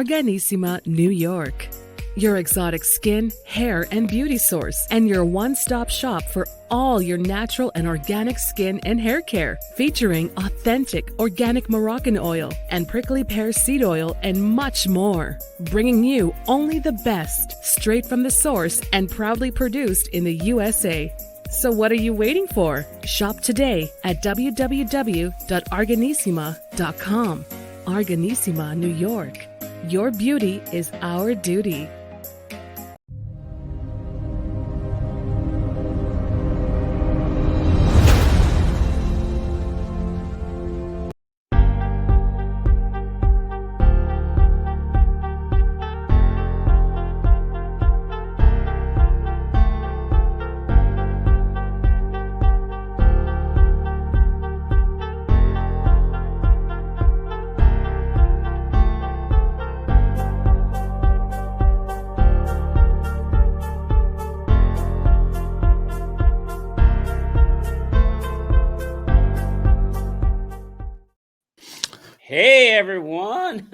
Arganissima, New York. Your exotic skin, hair, and beauty source, and your one-stop shop for all your natural and organic skin and hair care, featuring authentic organic Moroccan oil and prickly pear seed oil and much more. Bringing you only the best, straight from the source and proudly produced in the USA. So what are you waiting for? Shop today at www.arganissima.com. Arganissima, New York. Your beauty is our duty. Hey everyone,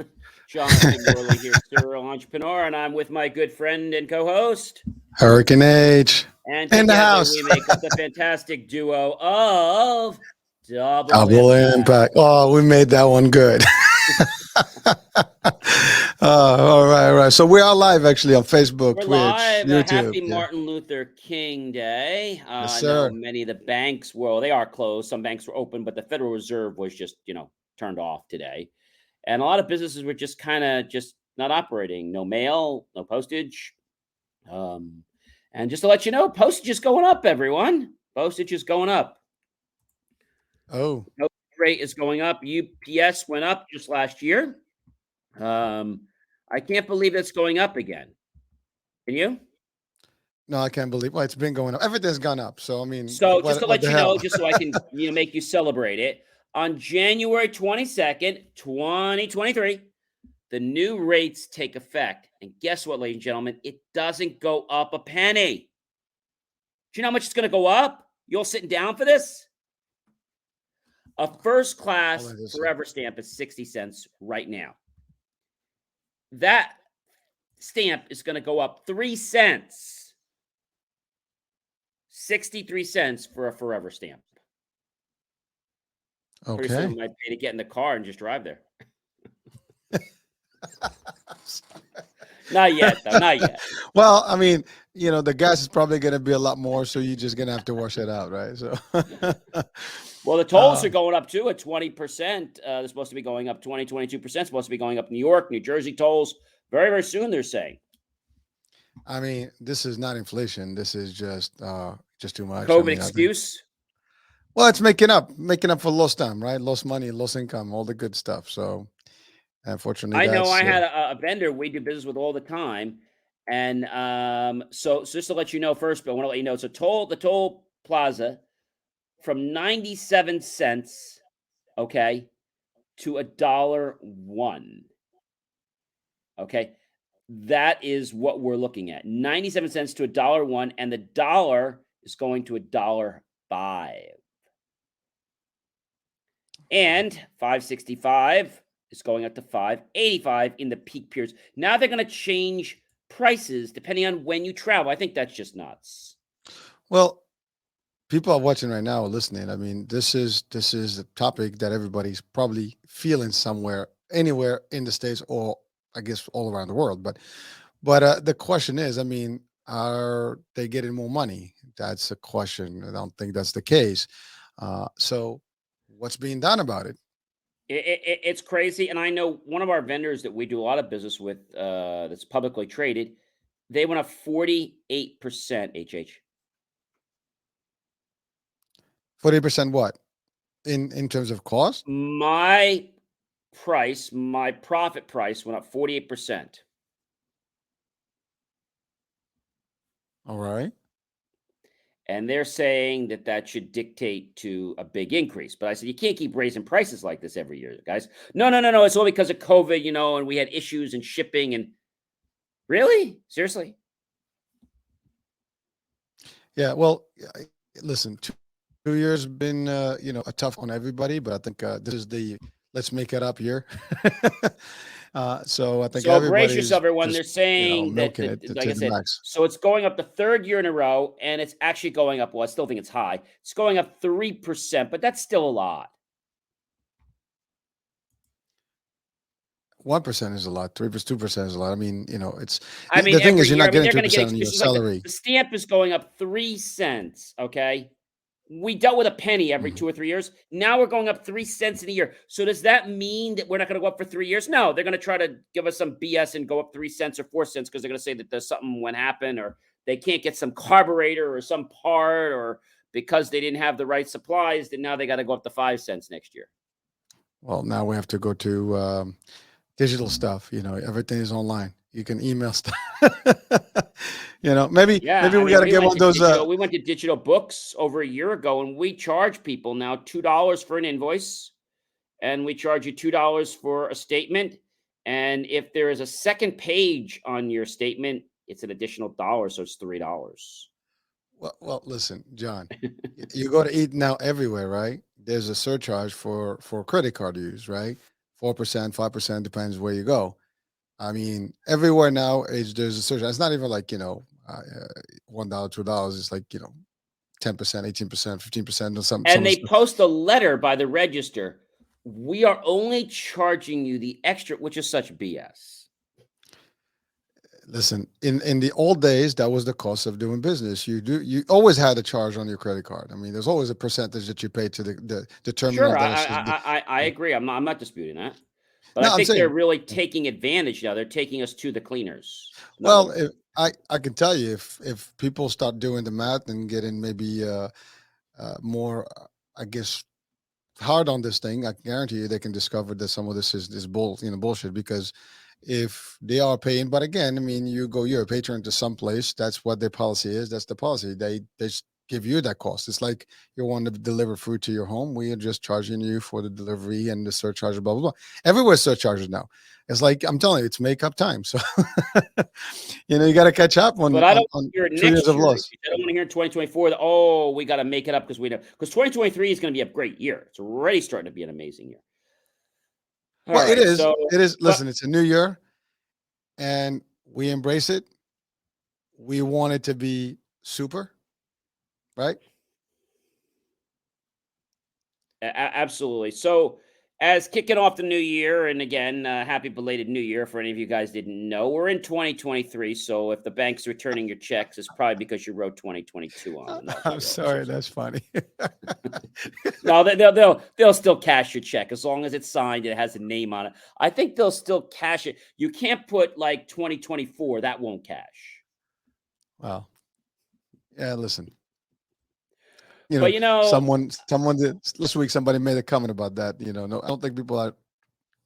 Jonathan Morley here, serial entrepreneur, and I'm with my good friend and co-host hurricaneh, and in the together house. we make up the fantastic duo of Double Impact. Oh, we made that one good. All right. So we are live actually on Facebook, We're Twitch, live. YouTube. Happy Martin Luther King Day. Yes, I know sir. many of the banks, well, they are closed. Some banks were open, but the Federal Reserve was just, turned off today. And a lot of businesses were just kind of just not operating. No mail, no postage. And just to let you know, postage is going up, everyone. Postage is going up. Oh. Postage rate is going up. UPS went up just last year. I can't believe it's going up again. Can you? No, I can't believe. Well, it's been going up. Everything's gone up. So, I mean. So just to let you know, just so I can make you celebrate it, on January 22nd, 2023, the new rates take effect. And guess what, ladies and gentlemen? It doesn't go up a penny. Do you know how much it's going to go up? You all sitting down for this? A first class forever stamp is 60 cents right now. That stamp is going to go up 3 cents. 63 cents for a forever stamp. Okay. Pretty soon I might pay to get in the car and just drive there. Not yet, though. Not yet. Well, I mean, the gas is probably going to be a lot more, so you're just going to have to wash it out, right? So, well, the tolls are going up too at 20%. They're supposed to be going up 22%. Supposed to be going up New York, New Jersey tolls very, very soon, they're saying. I mean, this is not inflation. This is just too much. COVID excuse. Well, it's making up for lost time, right? Lost money, lost income, all the good stuff. So, unfortunately, I know I had a vendor we do business with all the time, and so just to let you know first, but I want to let you know, the toll plaza from 97 cents, okay, to $1. Okay, that is what we're looking at. 97 cents to $1, and the dollar is going to $1.05. And 565 is going up to 585 in the peak periods. Now they're going to change prices depending on when you travel. I think that's just nuts. Well, people are watching right now or listening. I mean, this is a topic that everybody's probably feeling somewhere, anywhere in the States, or I guess all around the world. But the question is, I mean, are they getting more money? That's a question. I don't think that's the case. So what's being done about it? It's crazy. And I know one of our vendors that we do a lot of business with that's publicly traded, they went up 48%, HH. 40% what? In terms of cost? My profit price went up 48%. All right. And they're saying that should dictate to a big increase. But I said, you can't keep raising prices like this every year, guys. No. It's all because of COVID, and we had issues in shipping. And really? Seriously? Yeah. Well, listen, 2 years been, a tough on everybody. But I think this is the let's make it up year. So I think So brace everybody's yourself, everyone. They're just, saying that, milking it to like I the said, max. so it's going up the third year in a row, and it's actually going up. Well, I still think it's high. It's going up 3%, but that's still a lot. 1% is a lot. 3%, 2% is a lot. I mean, it's I mean, the thing is every you're year. not I mean, getting they're going to 3% get on your it's like salary. the stamp is going up 3 cents. Okay. We dealt with a penny every Mhm. 2 or 3 years. Now we're going up 3 cents in a year. So does that mean that we're not going to go up for 3 years? No, they're going to try to give us some BS and go up 3 cents or 4 cents because they're going to say that there's something when happened or they can't get some carburetor or some part or because they didn't have the right supplies. Then now they got to go up to 5 cents next year. Well, now we have to go to digital stuff. Everything is online. You can email stuff. Maybe Yeah, maybe I we mean, got to get one of those. we went to digital books over a year ago, and we charge people now $2 for an invoice, and we charge you $2 for a statement. And if there is a second page on your statement, it's an additional dollar, so it's $3. Well, listen, John. You go to eat now everywhere, right? There's a surcharge for credit card use, right? 4%, 5% depends where you go. I mean, everywhere now is there's a surcharge. It's not even like $1, $2. It's like 10%, 18%, 15%, or some And of the they stuff. post a letter by the register. We are only charging you the extra, which is such BS. Listen, in the old days, that was the cost of doing business. You always had a charge on your credit card. I mean, there's always a percentage that you pay to the terminal Sure, that is just. I agree. I'm not disputing that. But I No, I'm think they're saying. really taking advantage now. They're taking us to the cleaners. In other Well, words. I can tell you if people start doing the math and getting maybe more, I guess, hard on this thing, I guarantee you they can discover that some of this is bullshit because if they are paying, but again, I mean, you're a patron to some place. That's what their policy is. That's the policy. They just give you that cost. It's like you want to deliver food to your home. We are just charging you for the delivery and the surcharge, blah blah blah. Everywhere surcharges now. It's like I'm telling you, it's makeup time. So you got to catch up But on I on, don't on hear it 2 years next of year. loss. I don't want to hear in 2024 that, oh, we got to make it up because we know. Because 2023 is going to be a great year. It's already starting to be an amazing year. All Well, it right. is. So, It is. but Listen, it's a new year, and we embrace it. We want it to be super, right? absolutely. So, as kicking off the new year, and again, happy belated new year for any of you guys didn't know, we're in 2023. So, if the bank's returning your checks, it's probably because you wrote 2022 on them. No, I'm I'm so sorry, sorry. that's funny. No, they'll still cash your check as long as it's signed. It has a name on it. I think they'll still cash it. You can't put like 2024. That won't cash. Wow. Yeah, listen. But Someone did this week. Somebody made a comment about that. No, I don't think people are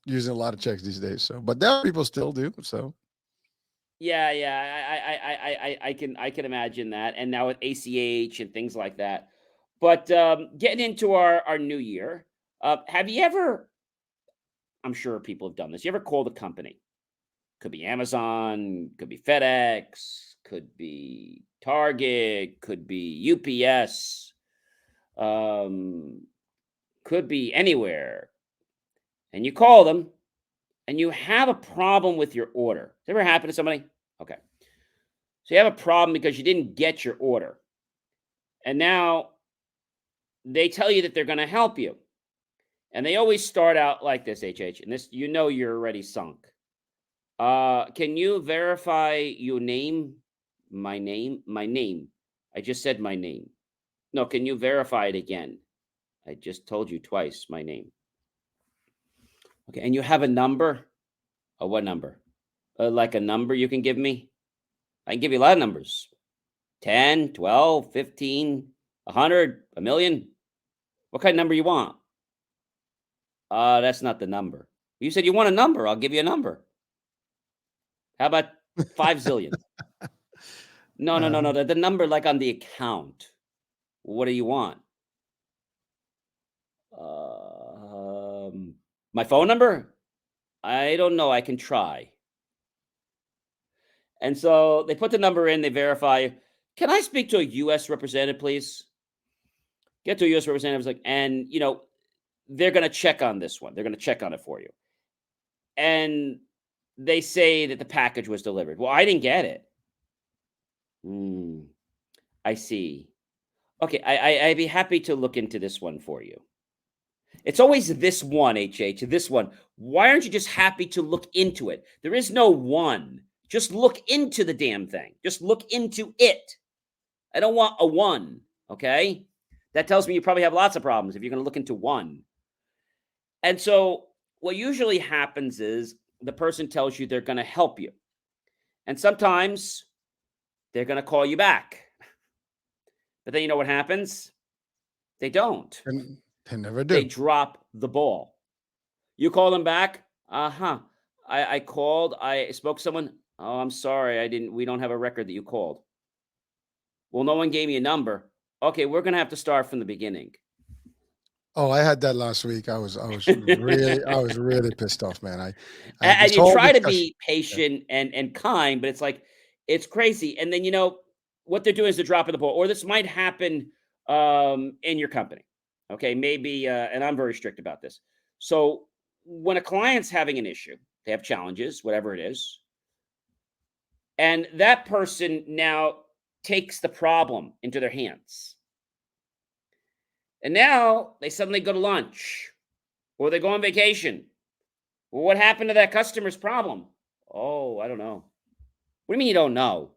using a lot of checks these days. So, but there are people still do. So, yeah, I can imagine that. And now with ACH and things like that. But getting into our new year, have you ever? I'm sure people have done this. You ever called a company? Could be Amazon, could be FedEx, could be Target, could be UPS, um, could be anywhere. And you call them and you have a problem with your order. Does it ever happen to somebody? Okay. So you have a problem because you didn't get your order. And now they tell you that they're going to help you. And they always start out like this, HH. And this, you're already sunk. Can you verify your name? My name? My name. I just said my name. No, can you verify it again? I just told you twice my name. Okay, and you have a number? Oh, what number? Like a number you can give me? I can give you a lot of numbers. 10, 12, 15, 100, a million. What kind of number you want? That's not the number. You said you want a number. I'll give you a number. How about 5 zillion? No. uh, The number like on the account. What do you want? My phone number? I don't know. I can try. And so they put the number in, they verify. Can I speak to a U.S. representative, please? Get to a U.S. representative, and they're going to check on this one. They're going to check on it for you. And they say that the package was delivered. Well, I didn't get it. I see. Okay, I'd be happy to look into this one for you. It's always this one, this one. Why aren't you just happy to look into it? There is no one. Just look into the damn thing. Just look into it. I don't want a one, okay? That tells me you probably have lots of problems if you're going to look into one. And so what usually happens is the person tells you they're going to help you. And sometimes they're going to call you back. But then you know what happens? They don't. And they never do. They drop the ball. You call them back? I called. I spoke to someone. Oh, I'm sorry. We don't have a record that you called. Well, no one gave me a number. Okay, we're going to have to start from the beginning. Oh, I had that last week. I was really pissed off, man. And you try to be patient and kind, but it's like, it's crazy. And then, what they're doing is they're dropping the ball. Or this might happen in your company. Okay, maybe, and I'm very strict about this. So when a client's having an issue, they have challenges, whatever it is, and that person now takes the problem into their hands. And now they suddenly go to lunch or they go on vacation. Well, what happened to that customer's problem? Oh, I don't know. What do you mean you don't know?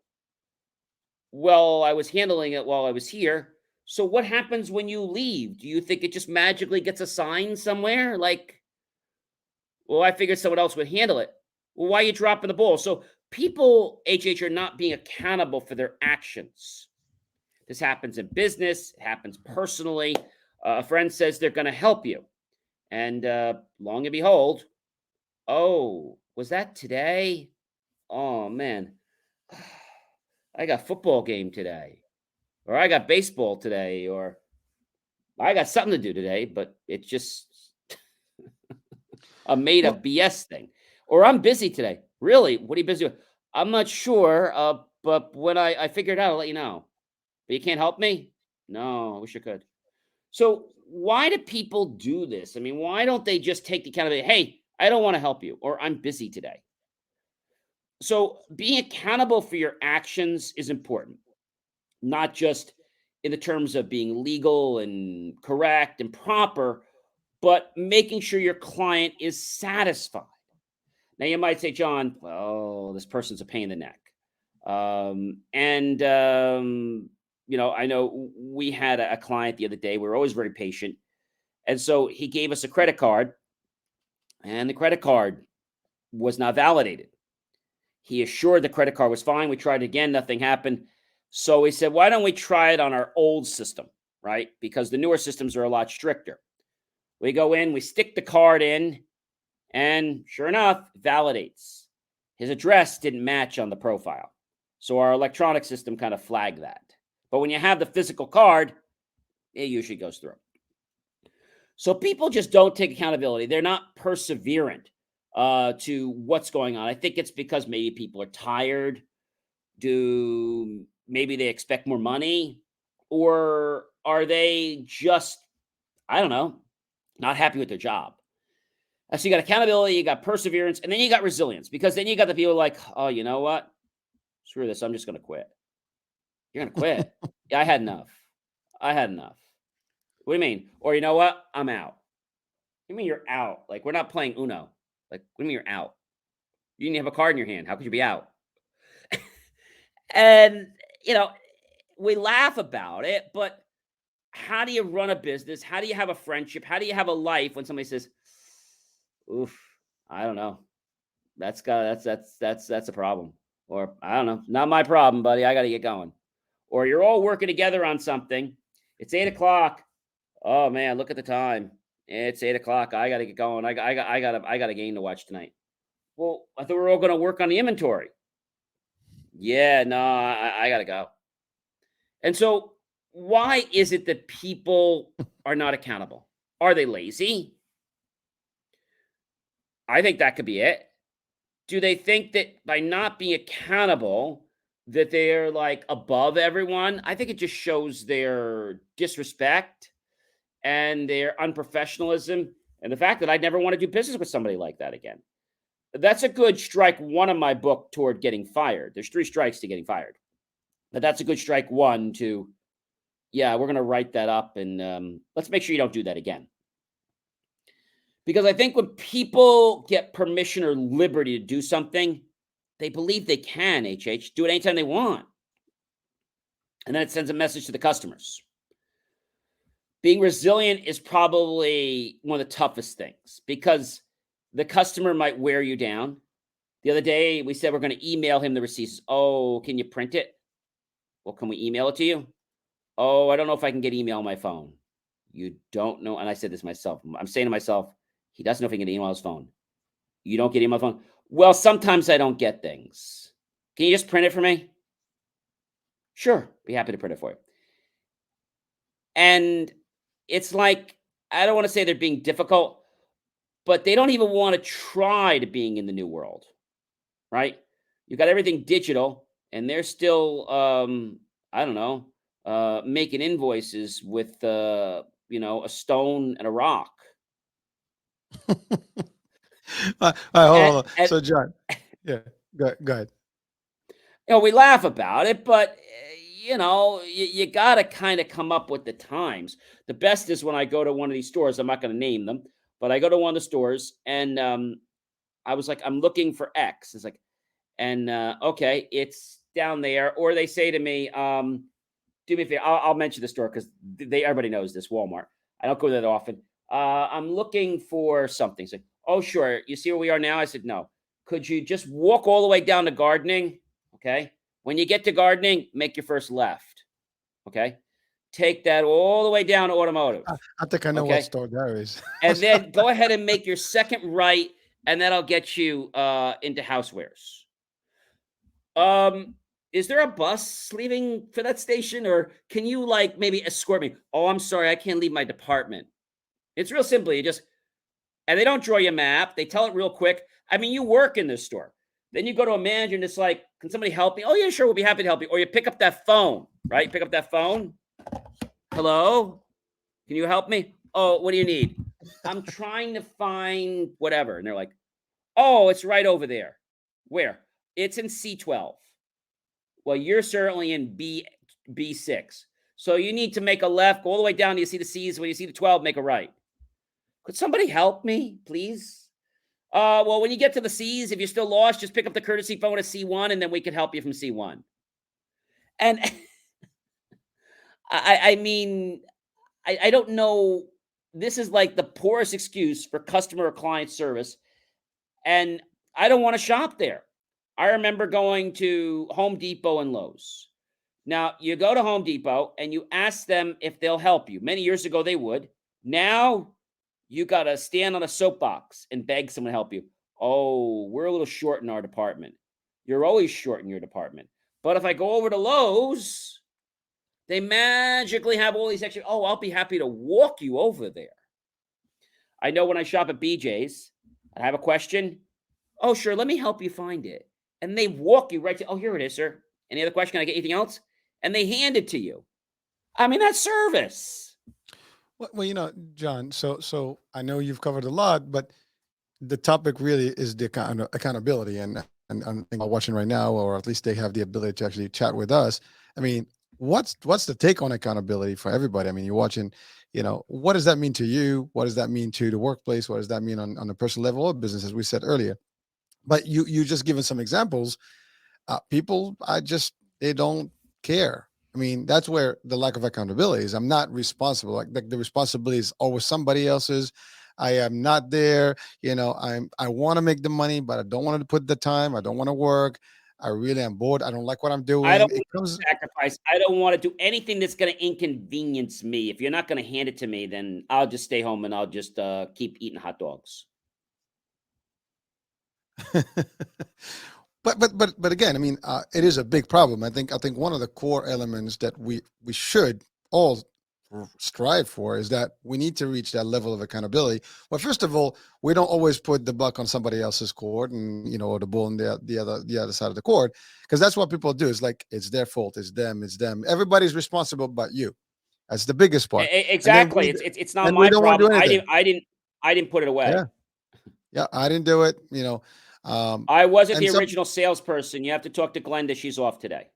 Well, I was handling it while I was here. So what happens when you leave? Do you think it just magically gets assigned somewhere? Like, well, I figured someone else would handle it. Well, why are you dropping the ball? So people, are not being accountable for their actions. This happens in business. It happens personally. A friend says they're going to help you. And long and behold, oh, was that today? Oh, man. I got football game today. Or I got baseball today. Or I got something to do today. But it's just a made-up BS thing. Or I'm busy today. Really? What are you busy with? I'm not sure. But when I figure it out, I'll let you know. But you can't help me? No, I wish I could. So why do people do this? I mean, why don't they just take the accountability? Hey, I don't want to help you, or I'm busy today. So being accountable for your actions is important, not just in the terms of being legal and correct and proper, but making sure your client is satisfied. Now, you might say, John, well, this person's a pain in the neck. I know we had a client the other day. We were always very patient. And so he gave us a credit card, and the credit card was not validated. He assured the credit card was fine. We tried it again. Nothing happened. So we said, why don't we try it on our old system, right? Because the newer systems are a lot stricter. We go in, we stick the card in, and sure enough, it validates. His address didn't match on the profile. So our electronic system kind of flagged that. But when you have the physical card, it usually goes through. So people just don't take accountability. They're not perseverant to what's going on. I think it's because maybe people are tired. Maybe they expect more money? Or are they just, I don't know, not happy with their job? So you got accountability, you got perseverance, and then you got resilience. Because then you got the people like, oh, you know what? Screw this. I'm just going to quit. You're going to quit? Yeah, I had enough. What do you mean? Or you know what? I'm out. What do you mean you're out? Like, we're not playing Uno. Like, what do you mean you're out? You didn't have a card in your hand. How could you be out? And, we laugh about it, but how do you run a business? How do you have a friendship? How do you have a life when somebody says, oof, I don't know. That's a problem. Or I don't know. Not my problem, buddy. I got to get going. Or you're all working together on something. It's 8:00. Oh man, look at the time. It's 8:00. I got to get going. I got a game to watch tonight. Well, I thought we were all going to work on the inventory. Yeah, no, I got to go. And so why is it that people are not accountable? Are they lazy? I think that could be it. Do they think that by not being accountable that they're like above everyone? I think it just shows their disrespect and their unprofessionalism and the fact that I'd never want to do business with somebody like that again. That's a good strike one in my book toward getting fired. There's 3 strikes to getting fired. But that's a good strike one to, yeah, we're going to write that up and let's make sure you don't do that again. Because I think when people get permission or liberty to do something, they believe they can, do it anytime they want. And then it sends a message to the customers. Being resilient is probably one of the toughest things because the customer might wear you down. The other day, we said we're going to email him the receipts. Oh, can you print it? Well, can we email it to you? Oh, I don't know if I can get email on my phone. You don't know. And I said this myself. I'm saying to myself, he doesn't know if he can get email on his phone. You don't get email on the phone? Well, sometimes I don't get things. Can you just print it for me? Sure. Be happy to print it for you. And it's like, I don't want to say they're being difficult, but they don't even want to try to being in the new world, right? You got everything digital and they're still, I don't know, making invoices with, a stone and a rock. All right, hold on. So, John, yeah, go ahead. We laugh about it, but you got to kind of come up with the times. The best is when I go to one of these stores. I'm not going to name them, but I go to one of the stores and I was like, I'm looking for X. It's like, and okay, it's down there. Or they say to me, do me a favor. I'll mention the store because everybody knows this, Walmart. I don't go there that often. I'm looking for something. It's like, oh, sure. You see where we are now? I said, no. Could you just walk all the way down to gardening? Okay. When you get to gardening, make your first left. Okay. Take that all the way down to automotive. I think I know what store that is. And then go ahead and make your second right, and that'll get you into housewares. Is there a bus leaving for that station, or can you maybe escort me? Oh, I'm sorry, I can't leave my department. It's real simple. And they don't draw you a map. They tell it real quick. I mean, you work in this store. Then you go to a manager and it's like, can somebody help me? Oh, yeah, sure. We'll be happy to help you. Or you pick up that phone, right? Pick up that phone. Hello? Can you help me? Oh, what do you need? I'm trying to find whatever. And they're like, oh, it's right over there. Where? It's in C12. Well, you're certainly in B6. So you need to make a left, go all the way down. You see the C's. When you see the 12, make a right. Could somebody help me, please? Well, when you get to the C's, if you're still lost, just pick up the courtesy phone at C1, and then we can help you from C1. And I mean, I don't know. This is like the poorest excuse for customer or client service. And I don't want to shop there. I remember going to Home Depot and Lowe's. Now, you go to Home Depot and you ask them if they'll help you. Many years ago, they would. Now, you got to stand on a soapbox and beg someone to help you. Oh, we're a little short in our department. You're always short in your department. But if I go over to Lowe's, they magically have all these extra. Oh, I'll be happy to walk you over there. I know when I shop at BJ's, I have a question. Oh, sure. Let me help you find it. And they walk you right to, oh, here it is, sir. Any other question? Can I get anything else? And they hand it to you. I mean, that's service. Well, John, so I know you've covered a lot, but the topic really is the kind of accountability. And I'm watching right now, or at least they have the ability to actually chat with us. I mean, what's the take on accountability for everybody? I mean, you're watching, what does that mean to you? What does that mean to the workplace? What does that mean on the personal level of business, as we said earlier? But you just given some examples. People, they don't care. I mean, that's where the lack of accountability is. I'm not responsible. Like the responsibility is always somebody else's. I am not there. I want to make the money, but I don't want to put the time. I don't want to work. I really am bored. I don't like what I'm doing. I don't want to sacrifice. I don't want to do anything that's going to inconvenience me. If you're not going to hand it to me, then I'll just stay home and I'll just keep eating hot dogs. But again, I mean, it is a big problem. I think one of the core elements that we should all strive for is that we need to reach that level of accountability. Well, first of all, we don't always put the buck on somebody else's court and or the bull on the other side of the court, because that's what people do. It's like it's their fault, it's them. Everybody's responsible but you. That's the biggest part. And then Exactly. It's not and we my don't want to problem. do anything. I didn't put it away. Yeah. Yeah. I didn't do it, you know. Um, I wasn't and the some, original salesperson. You have to talk to Glenda. She's off today.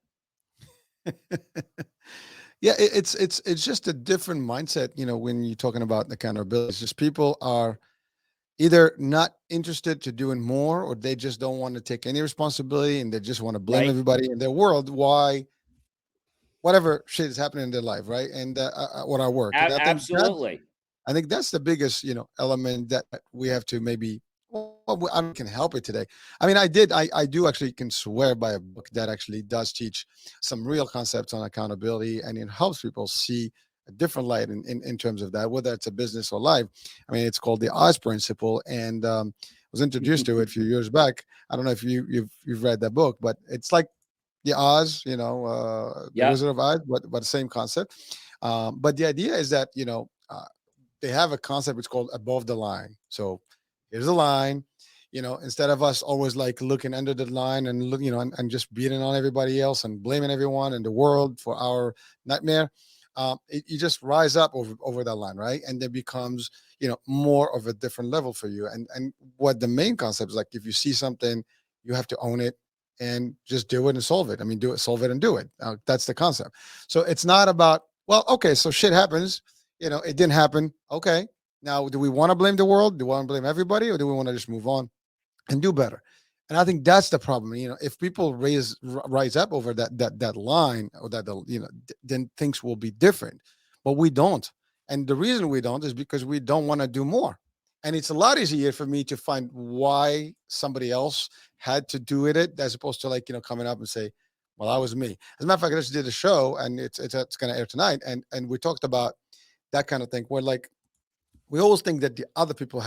yeah, it's just a different mindset, you know, when you're talking about accountability. It's just people are either not interested to doing more, or they just don't want to take any responsibility, and they just want to blame Right? everybody in their world why whatever shit is happening in their life, right? And what our work. And Absolutely. I think that's the biggest, you know, element that we have to maybe. Well, I can help it today. I mean, I do actually can swear by a book that actually does teach some real concepts on accountability, and it helps people see a different light in terms of that, whether it's a business or life. I mean, it's called the Oz Principle, and was introduced to it a few years back. I don't know if you've read that book, but it's like the Oz, you know, the Yeah. Wizard of Oz, but the same concept. But the idea is that, you know, they have a concept which is called above the line. So here's a line, you know, instead of us always like looking under the line and look, you know, and just beating on everybody else and blaming everyone in the world for our nightmare. You just rise up over that line, right? And it becomes, you know, more of a different level for you. And what the main concept is, like, if you see something, you have to own it and just do it and solve it. I mean, do it, solve it, and do it. That's the concept. So it's not about, well, okay, so shit happens. You know, it didn't happen. Okay, now do we want to blame the world? Do we want to blame everybody, or do we want to just move on and do better? And I think that's the problem. You know, if people rise up over that line, or that, you know, then things will be different. But we don't, and the reason we don't is because we don't want to do more. And it's a lot easier for me to find why somebody else had to do it, as opposed to, like, you know, coming up and say, "Well, that was me." As a matter of fact, I just did a show, and it's going to air tonight, and we talked about that kind of thing, where, like, we always think that the other people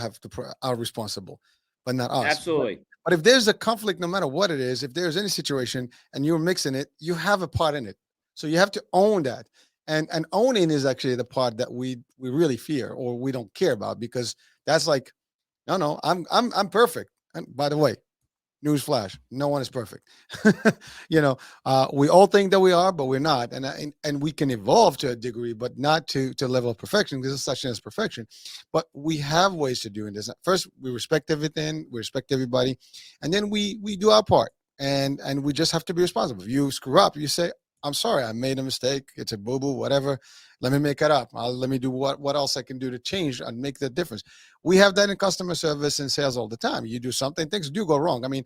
are responsible, but not us. Absolutely. But if there's a conflict, no matter what it is, if there's any situation and you're mixing it, you have a part in it. So you have to own that. And owning is actually the part that we really fear, or we don't care about, because that's like, no, I'm perfect. And by the way, newsflash, no one is perfect. You know, we all think that we are, but we're not. And we can evolve to a degree, but not to level of perfection, because there's such thing as perfection. But we have ways to doing this. First, we respect everything, we respect everybody, and then we do our part. And we just have to be responsible. If you screw up, you say, "I'm sorry, I made a mistake. It's a boo-boo, whatever. Let me make it up. Let me do what else I can do to change and make the difference." We have that in customer service and sales all the time. You do something, things do go wrong. I mean,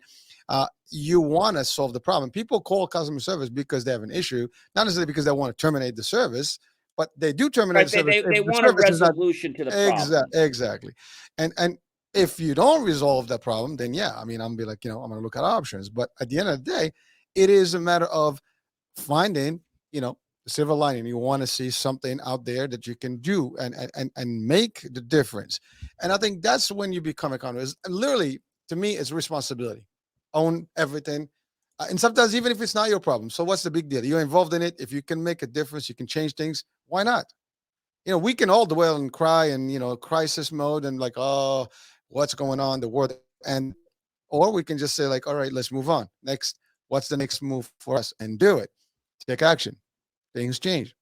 you want to solve the problem. People call customer service because they have an issue, not necessarily because they want to terminate the service, but they do terminate Right. the They, service they, if they the want a service is not resolution to the problem. exactly. And if you don't resolve that problem, then yeah, I mean, I'm gonna be like, you know, I'm gonna look at options. But at the end of the day, it is a matter of finding, you know, the silver lining. You want to see something out there that you can do and make the difference. And I think that's when you become accountable. And literally, to me, it's responsibility. Own everything. And sometimes even if it's not your problem. So what's the big deal? You're involved in it. If you can make a difference, you can change things. Why not? You know, we can all dwell and cry and, you know, crisis mode and like, oh, what's going on? The world. And or we can just say, like, all right, let's move on. Next, what's the next move for us? And do it. Take action. Things change.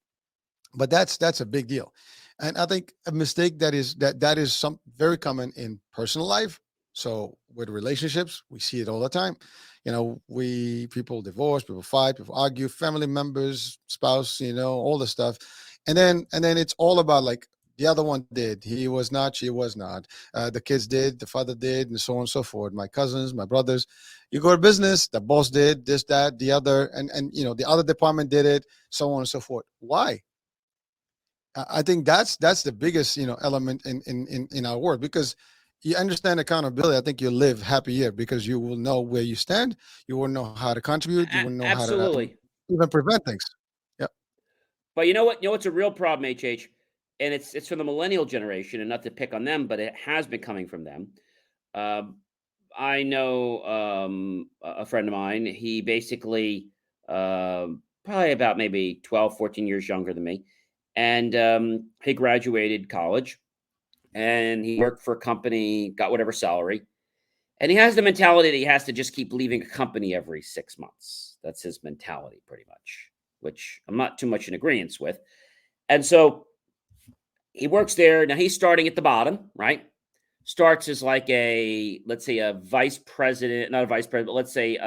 But that's a big deal. And I think a mistake that is some very common in personal life. So with relationships, we see it all the time. You know, we people divorce, people fight, people argue, family members, spouse, you know, all the stuff. And then it's all about, like, the other one did, he was not, she was not, the kids did, the father did, and so on and so forth, my cousins, my brothers. You go to business, the boss did this, that, the other, and you know, the other department did it, so on and so forth. Why? I think that's the biggest, you know, element in our work, because you understand accountability. I think you live happier, because you will know where you stand, you will know how to contribute, you will know how to Absolutely. even prevent things. Yeah. But you know what? You know what's a real problem, HH? And it's from the millennial generation, and not to pick on them, but it has been coming from them. Um, I know a friend of mine. He basically probably about maybe 12, 14 years younger than me. And he graduated college, and he worked for a company, got whatever salary. And he has the mentality that he has to just keep leaving a company every 6 months. That's his mentality, pretty much, which I'm not too much in agreement with. And so he works there. Now he's starting at the bottom, right? Starts as like let's say a vice president, not a vice president, but let's say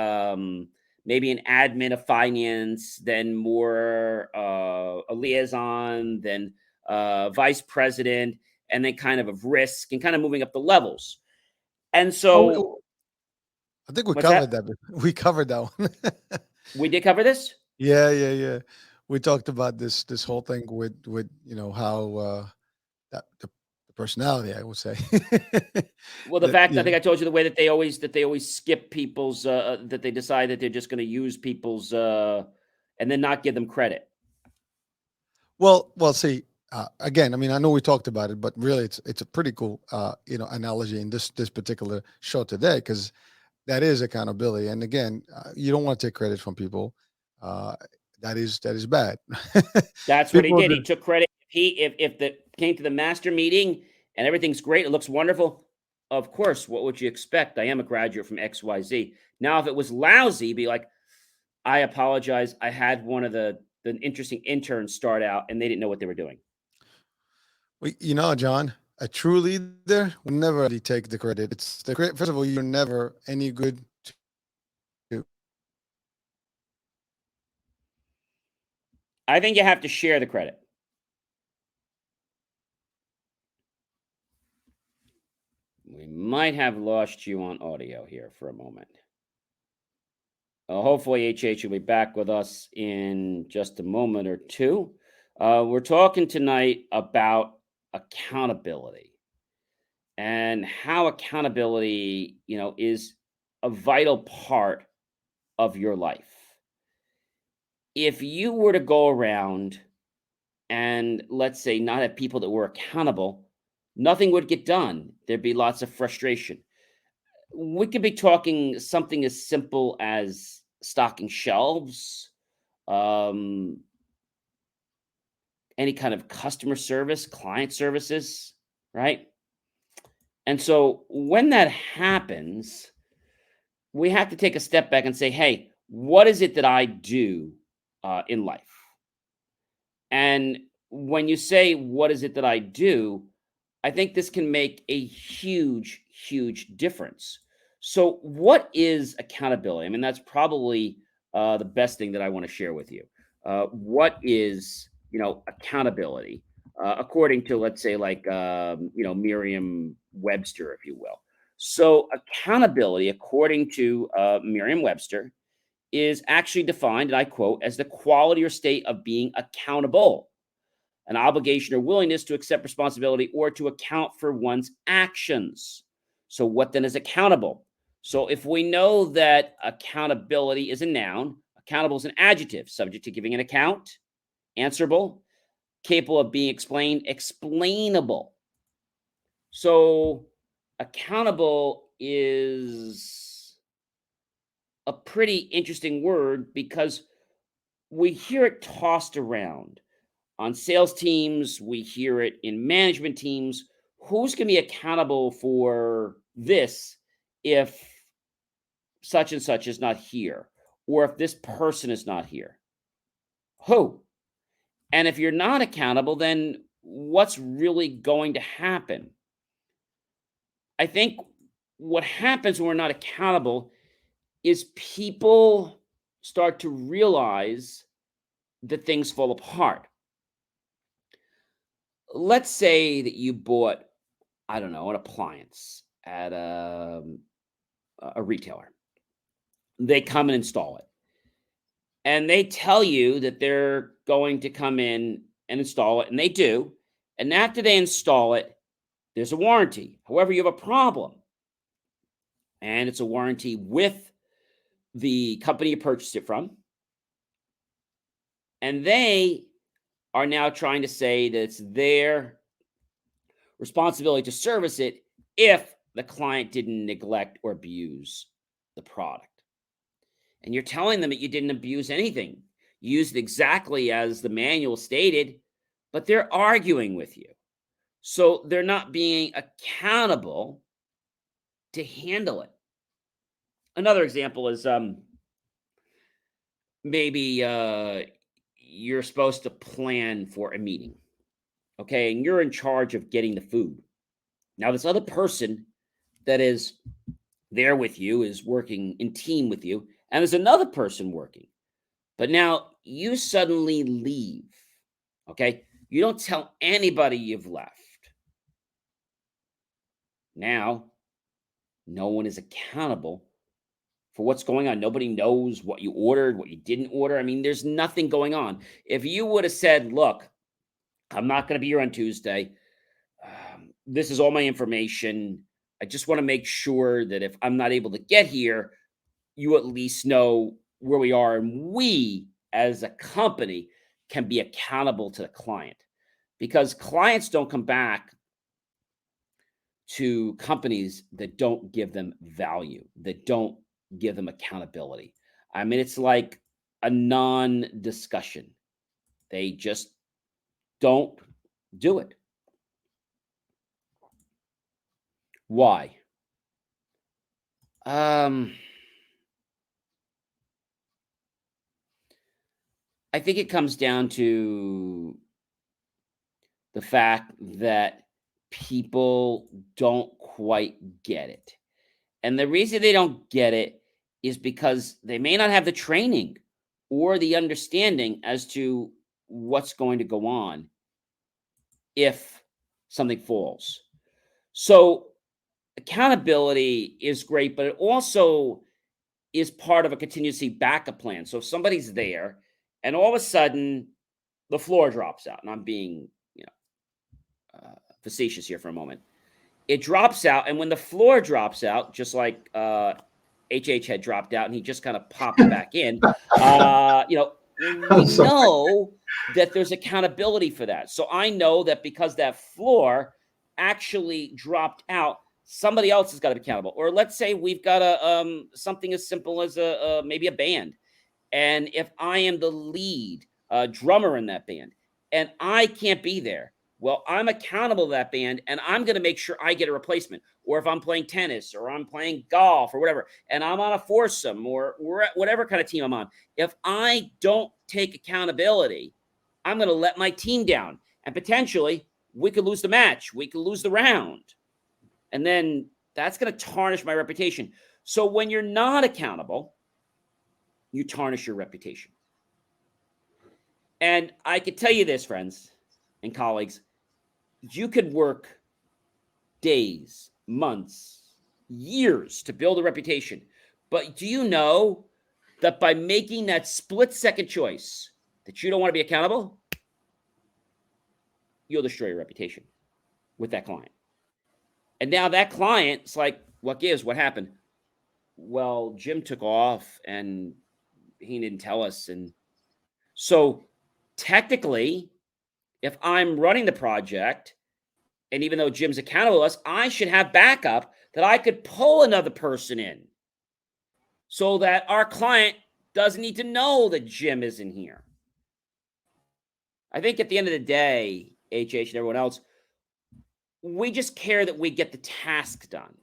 maybe an admin of finance, then more a liaison, then vice president, and then kind of risk and kind of moving up the levels. And so, Oh, I think we what's covered that? that. We covered that one. We did cover this. Yeah. We talked about this whole thing with how that the personality, I would say. Well, the That fact I yeah. think I told you the way that they always skip people's that they decide that they're just going to use people's and then not give them credit. Well, see, again, I mean, I know we talked about it, but really, it's a pretty cool, analogy in this particular show today because that is accountability. And again, you don't want to take credit from people. Uh, that is bad. That's what he People did. He that took credit. If the came to the master meeting and everything's great, it looks wonderful. Of course, what would you expect? I am a graduate from XYZ. Now, if it was lousy, be like, I apologize. I had one of the interesting interns start out and they didn't know what they were doing. John, a true leader will never really take the credit. It's the credit. First of all, you're never any good to. I think you have to share the credit. We might have lost you on audio here for a moment. Hopefully, HH will be back with us in just a moment or two. We're talking tonight about accountability and how accountability, is a vital part of your life. If you were to go around and let's say not have people that were accountable, nothing would get done. There'd be lots of frustration. We could be talking something as simple as stocking shelves, um, any kind of customer service, client services, right? And so when that happens, we have to take a step back and say, hey, what is it that I do in life? And when you say, what is it that I do? I think this can make a huge, huge difference. So, what is accountability? I mean, that's probably the best thing that I want to share with you. What is, accountability according to, let's say, like, Merriam-Webster, if you will. So, accountability, according to Merriam-Webster, is actually defined, and I quote, as the quality or state of being accountable, an obligation or willingness to accept responsibility or to account for one's actions. So, what then is accountable? So, if we know that accountability is a noun, accountable is an adjective, subject to giving an account, answerable, capable of being explained, explainable. So, accountable is a pretty interesting word because we hear it tossed around on sales teams, we hear it in management teams. Who's going to be accountable for this if such and such is not here? Or if this person is not here? Who? And if you're not accountable, then what's really going to happen? I think what happens when we're not accountable is people start to realize that things fall apart. Let's say that you bought, I don't know, an appliance at a retailer. They come and install it. And they tell you that they're going to come in and install it, and they do. And after they install it, there's a warranty. However, you have a problem, and it's a warranty with the company you purchased it from. And they are now trying to say that it's their responsibility to service it if the client didn't neglect or abuse the product. And you're telling them that you didn't abuse anything. You used it exactly as the manual stated, but they're arguing with you. So they're not being accountable to handle it. Another example is maybe you're supposed to plan for a meeting. Okay. And you're in charge of getting the food. Now, this other person that is there with you is working in team with you, and there's another person working. But now you suddenly leave. Okay. You don't tell anybody you've left. Now, no one is accountable for what's going on. Nobody knows what you ordered, what you didn't order. I mean, there's nothing going on. If you would have said, look, I'm not going to be here on Tuesday. This is all my information. I just want to make sure that if I'm not able to get here, you at least know where we are. And we, as a company, can be accountable to the client, because clients don't come back to companies that don't give them value, that don't give them accountability. I mean, it's like a non-discussion. They just don't do it. Why? I think it comes down to the fact that people don't quite get it. And the reason they don't get it is because they may not have the training or the understanding as to what's going to go on if something falls. So accountability is great, but it also is part of a contingency backup plan. So if somebody's there and all of a sudden the floor drops out, and I'm being, facetious here for a moment, it drops out. And when the floor drops out, just like HH had dropped out and he just kind of popped back in, we know that there's accountability for that. So I know that because that floor actually dropped out, somebody else has got to be accountable. Or let's say we've got a something as simple as maybe a band. And if I am the lead drummer in that band and I can't be there, well, I'm accountable to that band, and I'm going to make sure I get a replacement. Or if I'm playing tennis or I'm playing golf or whatever, and I'm on a foursome or whatever kind of team I'm on, if I don't take accountability, I'm going to let my team down. And potentially, we could lose the match. We could lose the round. And then that's going to tarnish my reputation. So when you're not accountable, you tarnish your reputation. And I could tell you this, friends and colleagues, you could work days, months, years to build a reputation. But do you know that by making that split-second choice that you don't want to be accountable, you'll destroy your reputation with that client. And now that client's like, what gives? What happened? Well, Jim took off and he didn't tell us. And so technically, if I'm running the project, and even though Jim's accountable to us, I should have backup that I could pull another person in so that our client doesn't need to know that Jim isn't here. I think at the end of the day, HH and everyone else, we just care that we get the task done.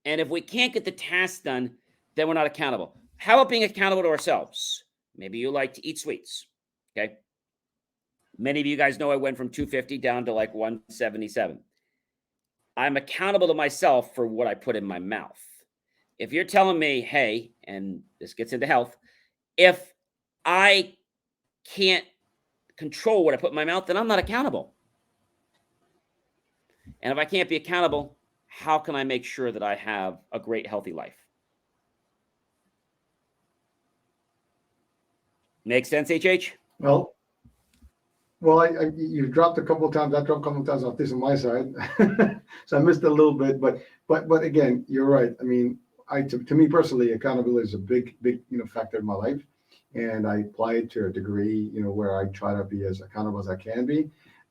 And if we can't get the task done, then we're not accountable. How about being accountable to ourselves? Maybe you like to eat sweets, okay? Many of you guys know I went from 250 down to like 177. I'm accountable to myself for what I put in my mouth. If you're telling me, hey, and this gets into health, if I can't control what I put in my mouth, then I'm not accountable. And if I can't be accountable, how can I make sure that I have a great, healthy life? Make sense, HH? Well, you dropped a couple of times. I dropped a couple of times off this on my side, so I missed a little bit. But again, you're right. I mean, to me personally, accountability is a big factor in my life, and I apply it to a degree, where I try to be as accountable as I can be,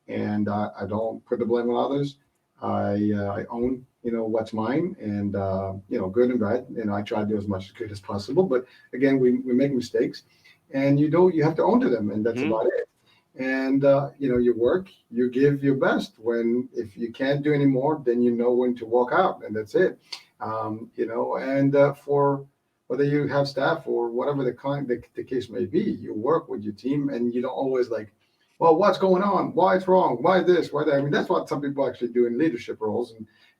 and I don't put the blame on others. I own what's mine, and good and bad. I try to do as much good as possible. But again, we make mistakes, and you have to own to them, and that's about it. And you work, you give your best. If you can't do any more, then you know when to walk out, and that's it. And for whether you have staff or whatever the case may be, you work with your team, and you don't always like, well, what's going on? Why it's wrong? Why this? Why that? I mean, that's what some people actually do in leadership roles,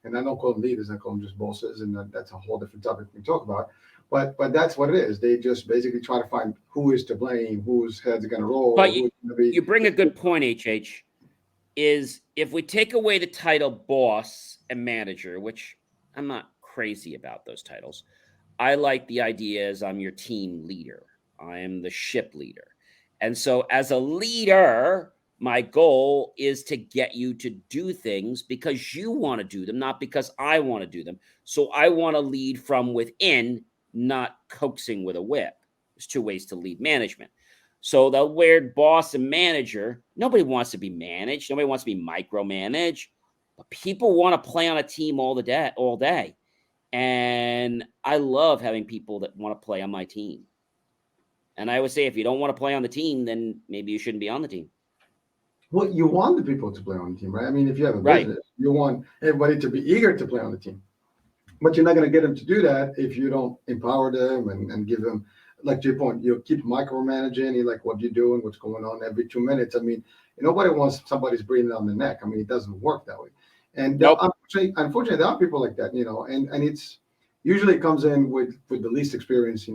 and I don't call them leaders, I call them just bosses, and that's a whole different topic we can talk about. But that's what it is. They just basically try to find who is to blame, whose heads are going to roll, But who's going to be. you bring a good point, HH. Is if we take away the title boss and manager, which I'm not crazy about those titles. I like the idea as I'm your team leader. I am the ship leader. And so as a leader, my goal is to get you to do things because you want to do them, not because I want to do them. So I want to lead from within, not coaxing with a whip. There's two ways to lead management. So the weird boss and manager, nobody wants to be managed. Nobody wants to be micromanaged. But people want to play on a team all day. And I love having people that want to play on my team. And I would say, if you don't want to play on the team, then maybe you shouldn't be on the team. Well, you want the people to play on the team, right? I mean, if you have a Right. business, you want everybody to be eager to play on the team. But you're not going to get them to do that if you don't empower them and give them, like to your point, you keep micromanaging. You like what you're doing, what's going on every 2 minutes. I mean, nobody wants somebody's breathing on the neck. I mean, it doesn't work that way. And Nope. unfortunately, there are people like that, and it's usually comes in with the least experience,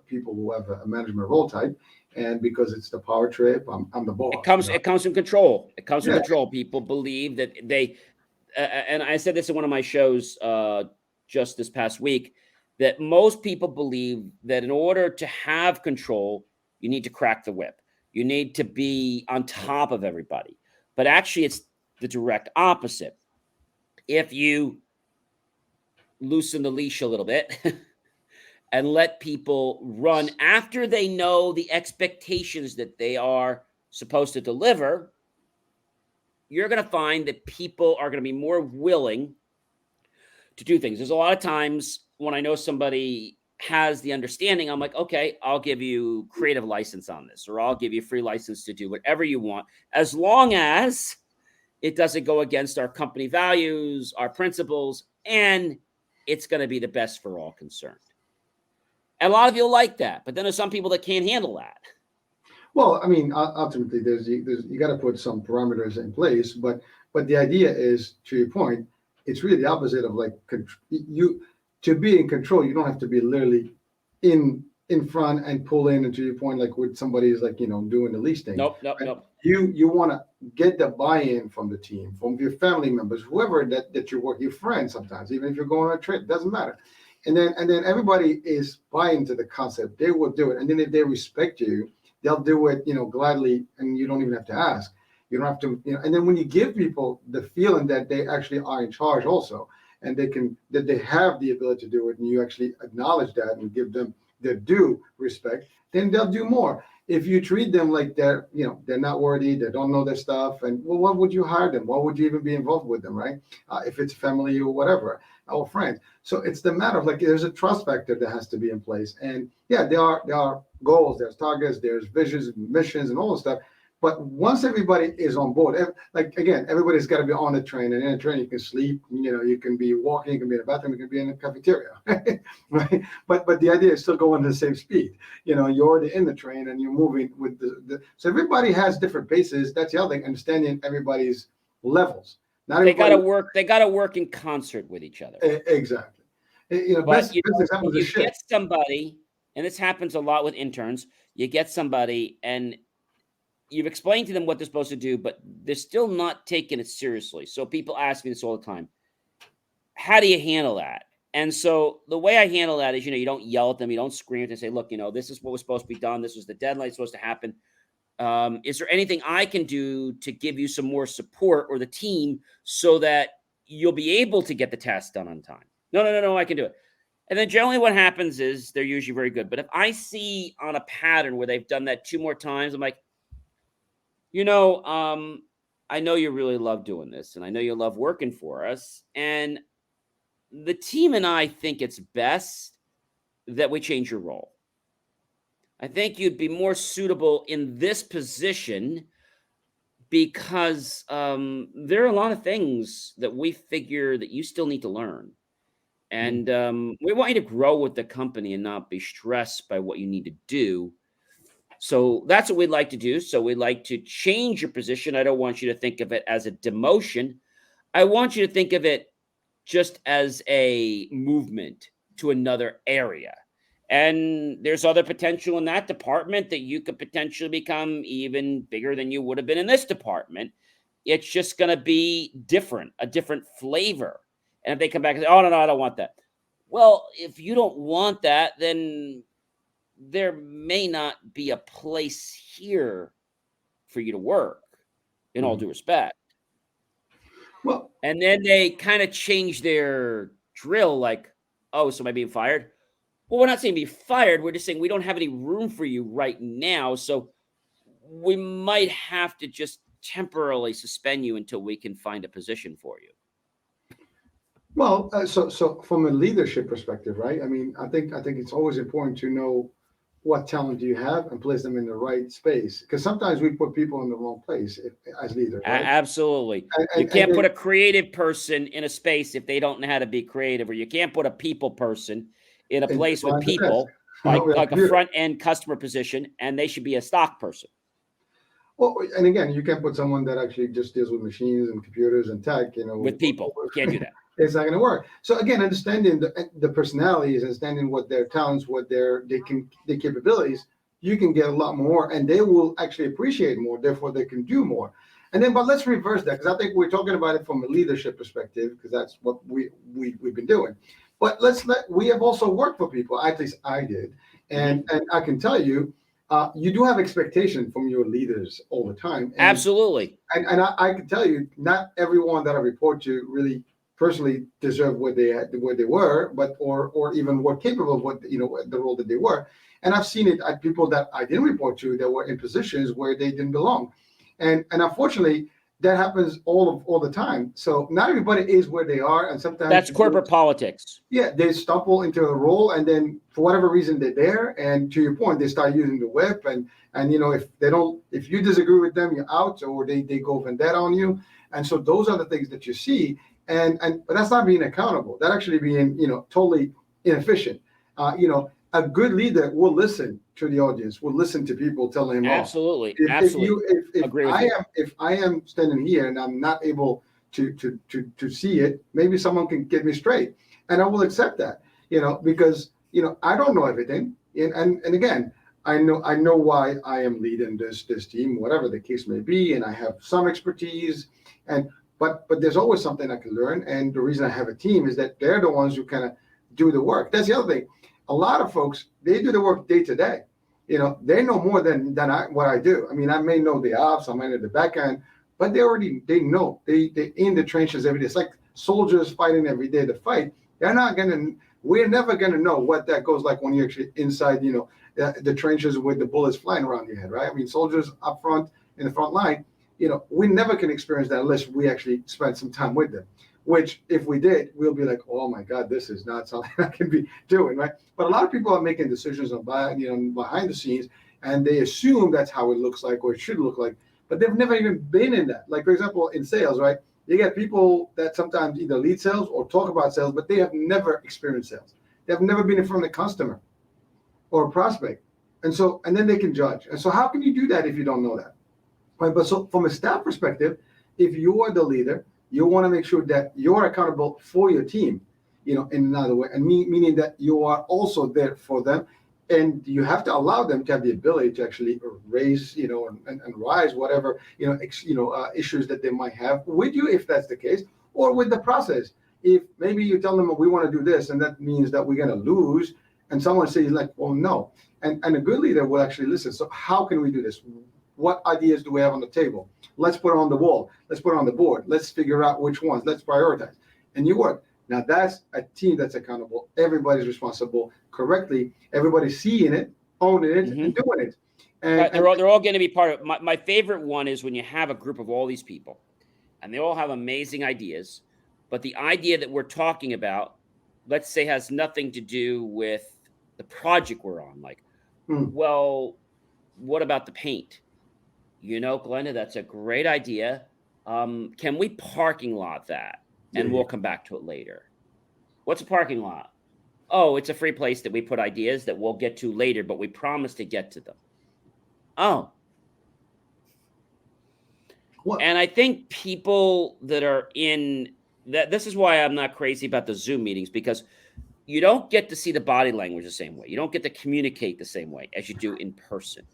people who have a management role type. And because it's the power trip, I'm the boss. It comes from control. It comes from Yeah. control. People believe that they, and I said this in one of my shows just this past week, that most people believe that in order to have control, you need to crack the whip. You need to be on top of everybody. But actually, it's the direct opposite. If you loosen the leash a little bit and let people run after they know the expectations that they are supposed to deliver, you're going to find that people are going to be more willing to do things. There's a lot of times when I know somebody has the understanding, I'm like, okay, I'll give you creative license on this, or I'll give you free license to do whatever you want, as long as it doesn't go against our company values, our principles, and it's going to be the best for all concerned. And a lot of you like that, but then there's some people that can't handle that. Well, I mean, ultimately, you got to put some parameters in place, but the idea is, to your point, it's really the opposite of like you to be in control. You don't have to be literally in front and pull in, and to your point, like with somebody's like doing the least thing. Nope. You want to get the buy-in from the team, from your family members, whoever that you work, your friends sometimes, even if you're going on a trip, doesn't matter. And then everybody is buying to the concept. They will do it, and then if they respect you, they'll do it, gladly, and you don't even have to ask. You don't have to, and then when you give people the feeling that they actually are in charge also, and that they have the ability to do it, and you actually acknowledge that and give them their due respect, then they'll do more. If you treat them like they're not worthy, they don't know their stuff, and well, what would you hire them? Why would you even be involved with them, right? If it's family or whatever, or friends. So it's the matter of like, there's a trust factor that has to be in place. And yeah, there are goals, there's targets, there's visions, missions, and all this stuff. But once everybody is on board, like again, everybody's got to be on the train, and in a train you can sleep, you can be walking, you can be in a bathroom, you can be in a cafeteria, right? But the idea is still going at the same speed. You're already in the train and you're moving with so everybody has different paces. That's the other thing, understanding everybody's levels. They got to work. They got to work in concert with each other. Exactly. But you get somebody, and this happens a lot with interns. You get somebody, and you've explained to them what they're supposed to do, but they're still not taking it seriously. So people ask me this all the time. How do you handle that? And so the way I handle that is, you don't yell at them. You don't scream at them and say, look, this is what was supposed to be done. This was the deadline supposed to happen. Is there anything I can do to give you some more support, or the team, so that you'll be able to get the task done on time? No, I can do it. And then generally what happens is they're usually very good. But if I see on a pattern where they've done that 2 more times, I'm like, I know you really love doing this, and I know you love working for us. And the team and I think it's best that we change your role. I think you'd be more suitable in this position because there are a lot of things that we figure that you still need to learn. And we want you to grow with the company and not be stressed by what you need to do. So that's what we'd like to do. So we'd like to change your position. I don't want you to think of it as a demotion. I want you to think of it just as a movement to another area. And there's other potential in that department that you could potentially become even bigger than you would have been in this department. It's just going to be different, a different flavor. And if they come back and say, oh, no, I don't want that. Well, if you don't want that, then there may not be a place here for you to work, in all due respect. Well, and then they kind of change their drill, like, oh, so am I being fired? Well, we're not saying be fired. We're just saying we don't have any room for you right now. So we might have to just temporarily suspend you until we can find a position for you. well, so from a leadership perspective, right? I mean, I think it's always important to know what talent do you have and place them in the right space, because sometimes we put people in the wrong place as leaders, right? Absolutely. You can't put a creative person in a space if they don't know how to be creative, or you can't put a people person in a place with people, like a front end customer position, and they should be a stock person. Well, and again, you can't put someone that actually just deals with machines and computers and tech, with people. You can't do that. It's not going to work. So again, understanding the personalities, understanding what their talents, what their capabilities, you can get a lot more, and they will actually appreciate more. Therefore, they can do more. And then, but let's reverse that, because I think we're talking about it from a leadership perspective, because that's what we've been doing. But we have also worked for people. At least I did, and I can tell you, you do have expectation from your leaders all the time. And, absolutely. And I can tell you, not everyone that I report to really personally deserve where they were, but or even were capable of what the role that they were. And I've seen it at people that I didn't report to that were in positions where they didn't belong, and unfortunately that happens all the time. So not everybody is where they are, and sometimes that's corporate politics. Yeah, they stumble into a role, and then for whatever reason they're there. And to your point, they start using the whip, and if you disagree with them, you're out, or they go vendetta on you. And so those are the things that you see. But that's not being accountable. That actually being, totally inefficient. A good leader will listen to the audience, will listen to people telling him off. Absolutely. If I am standing here and I'm not able to see it, maybe someone can get me straight, and I will accept that. Because I don't know everything, and again, I know why I am leading this team, whatever the case may be, and I have some expertise, But there's always something I can learn. And the reason I have a team is that they're the ones who kind of do the work. That's the other thing. A lot of folks, they do the work day to day. They know more than what I do. I mean, I may know the ops, I might know the back end, but they know. They're in the trenches every day. It's like soldiers fighting every day to fight. We're never going to know what that goes like when you're actually inside, the trenches with the bullets flying around your head, right? I mean, soldiers up front in the front line, we never can experience that unless we actually spend some time with them, which if we did, we'll be like, oh my God, this is not something I can be doing, right? But a lot of people are making decisions behind the scenes, and they assume that's how it looks like or it should look like, but they've never even been in that. Like, for example, in sales, right? You get people that sometimes either lead sales or talk about sales, but they have never experienced sales. They have never been in front of a customer or a prospect. And then they can judge. And so how can you do that if you don't know that? Right, but so from a staff perspective, if you are the leader, you want to make sure that you're accountable for your team, in another way, and meaning that you are also there for them, and you have to allow them to have the ability to actually raise, and rise whatever, issues that they might have with you, if that's the case, or with the process. If maybe you tell them, we want to do this, and that means that we're going to lose, and someone says like, well, no, and a good leader will actually listen. So how can we do this? What ideas do we have on the table? Let's put it on the wall. Let's put it on the board. Let's figure out which ones. Let's prioritize. And you work. Now that's a team that's accountable. Everybody's responsible correctly. Everybody's seeing it, owning it, and doing it. And they're all going to be part of it. My favorite one is when you have a group of all these people, and they all have amazing ideas, but the idea that we're talking about, let's say, has nothing to do with the project we're on. Like, well, what about the paint? Glenda, that's a great idea. Can we parking lot that? And we'll come back to it later. What's a parking lot? Oh, it's a free place that we put ideas that we'll get to later, but we promise to get to them. Oh. What? And I think people that are in that, this is why I'm not crazy about the Zoom meetings, because you don't get to see the body language the same way. You don't get to communicate the same way as you do in person.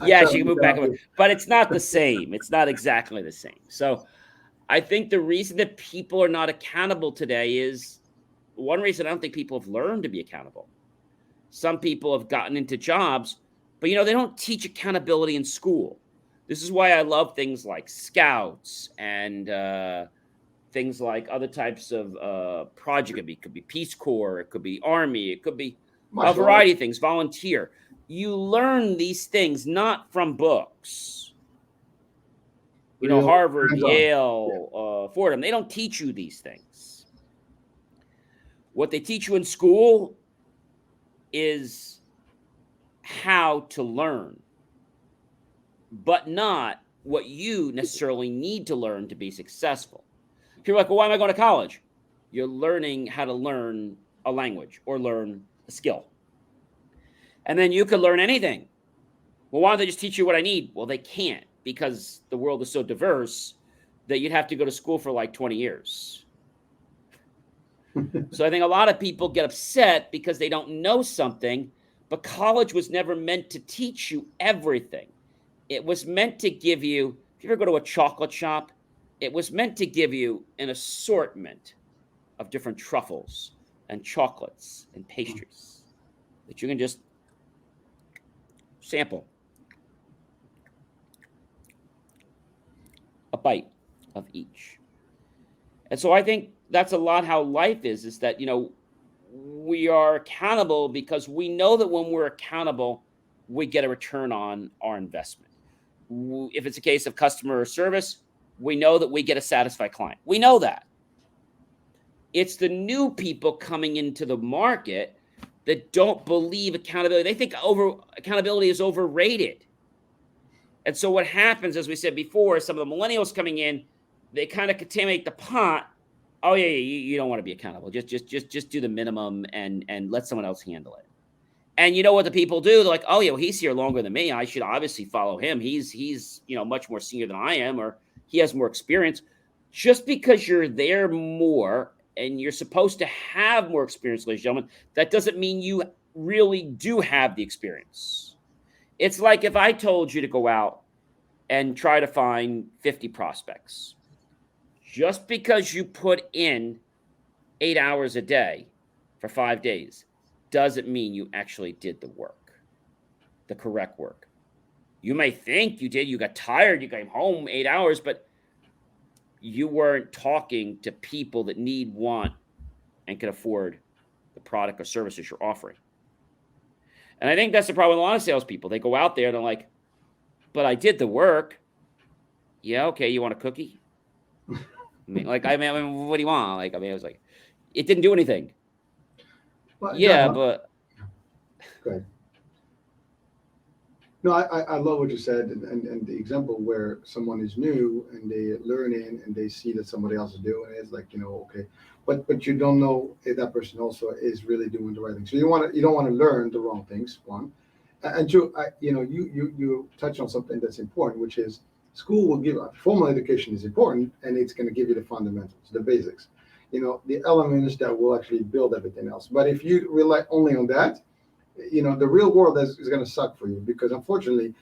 Yes, you can move back and forth, but it's not the same. It's not exactly the same. So I think the reason that people are not accountable today is one reason I don't think people have learned to be accountable. Some people have gotten into jobs, but they don't teach accountability in school. This is why I love things like Scouts and things like other types of project. It could be Peace Corps, it could be Army, it could be a variety of things, volunteer. You learn these things not from books. Harvard, Yale, Fordham, they don't teach you these things. What they teach you in school is how to learn, but not what you necessarily need to learn to be successful. You're like, well, why am I going to college? You're learning how to learn a language or learn a skill. And then you could learn anything. Well, why don't they just teach you what I need? Well, they can't, because the world is so diverse that you'd have to go to school for like 20 years. So I think a lot of people get upset because they don't know something, but college was never meant to teach you everything. It was meant to give you, if you ever go to a chocolate shop, it was meant to give you an assortment of different truffles and chocolates and pastries that you can just sample. A bite of each. And so I think that's a lot how life is that, we are accountable because we know that when we're accountable, we get a return on our investment. If it's a case of customer service, we know that we get a satisfied client. We know that. It's the new people coming into the market that don't believe accountability. They think accountability is overrated. And so what happens, as we said before, is some of the millennials coming in, they kind of contaminate the pot. Oh yeah, you don't want to be accountable. Just do the minimum and let someone else handle it. And you know what the people do? They're like, oh yeah, well, he's here longer than me. I should obviously follow him. He's much more senior than I am, or he has more experience. Just because you're there more and you're supposed to have more experience, ladies and gentlemen, that doesn't mean you really do have the experience. It's like if I told you to go out and try to find 50 prospects. Just because you put in 8 hours a day for 5 days doesn't mean you actually did the work, the correct work. You may think you did. You got tired. You came home 8 hours, but you weren't talking to people that need, want, and can afford the product or services you're offering. And I think that's the problem with a lot of salespeople. They go out there and they're like, but I did the work. Yeah, okay, you want a cookie? I mean, what do you want? I was like, it didn't do anything. Well, yeah, no, but... Go ahead. No, I love what you said, and the example where someone is new and they learn in and they see that somebody else is doing it, it's like, okay, but you don't know if that person also is really doing the right thing. So you don't want to learn the wrong things, one, and two. You touch on something that's important, which is school will give formal education is important, and it's going to give you the fundamentals, the basics, the elements that will actually build everything else. But if you rely only on that, the real world is going to suck for you, because unfortunately,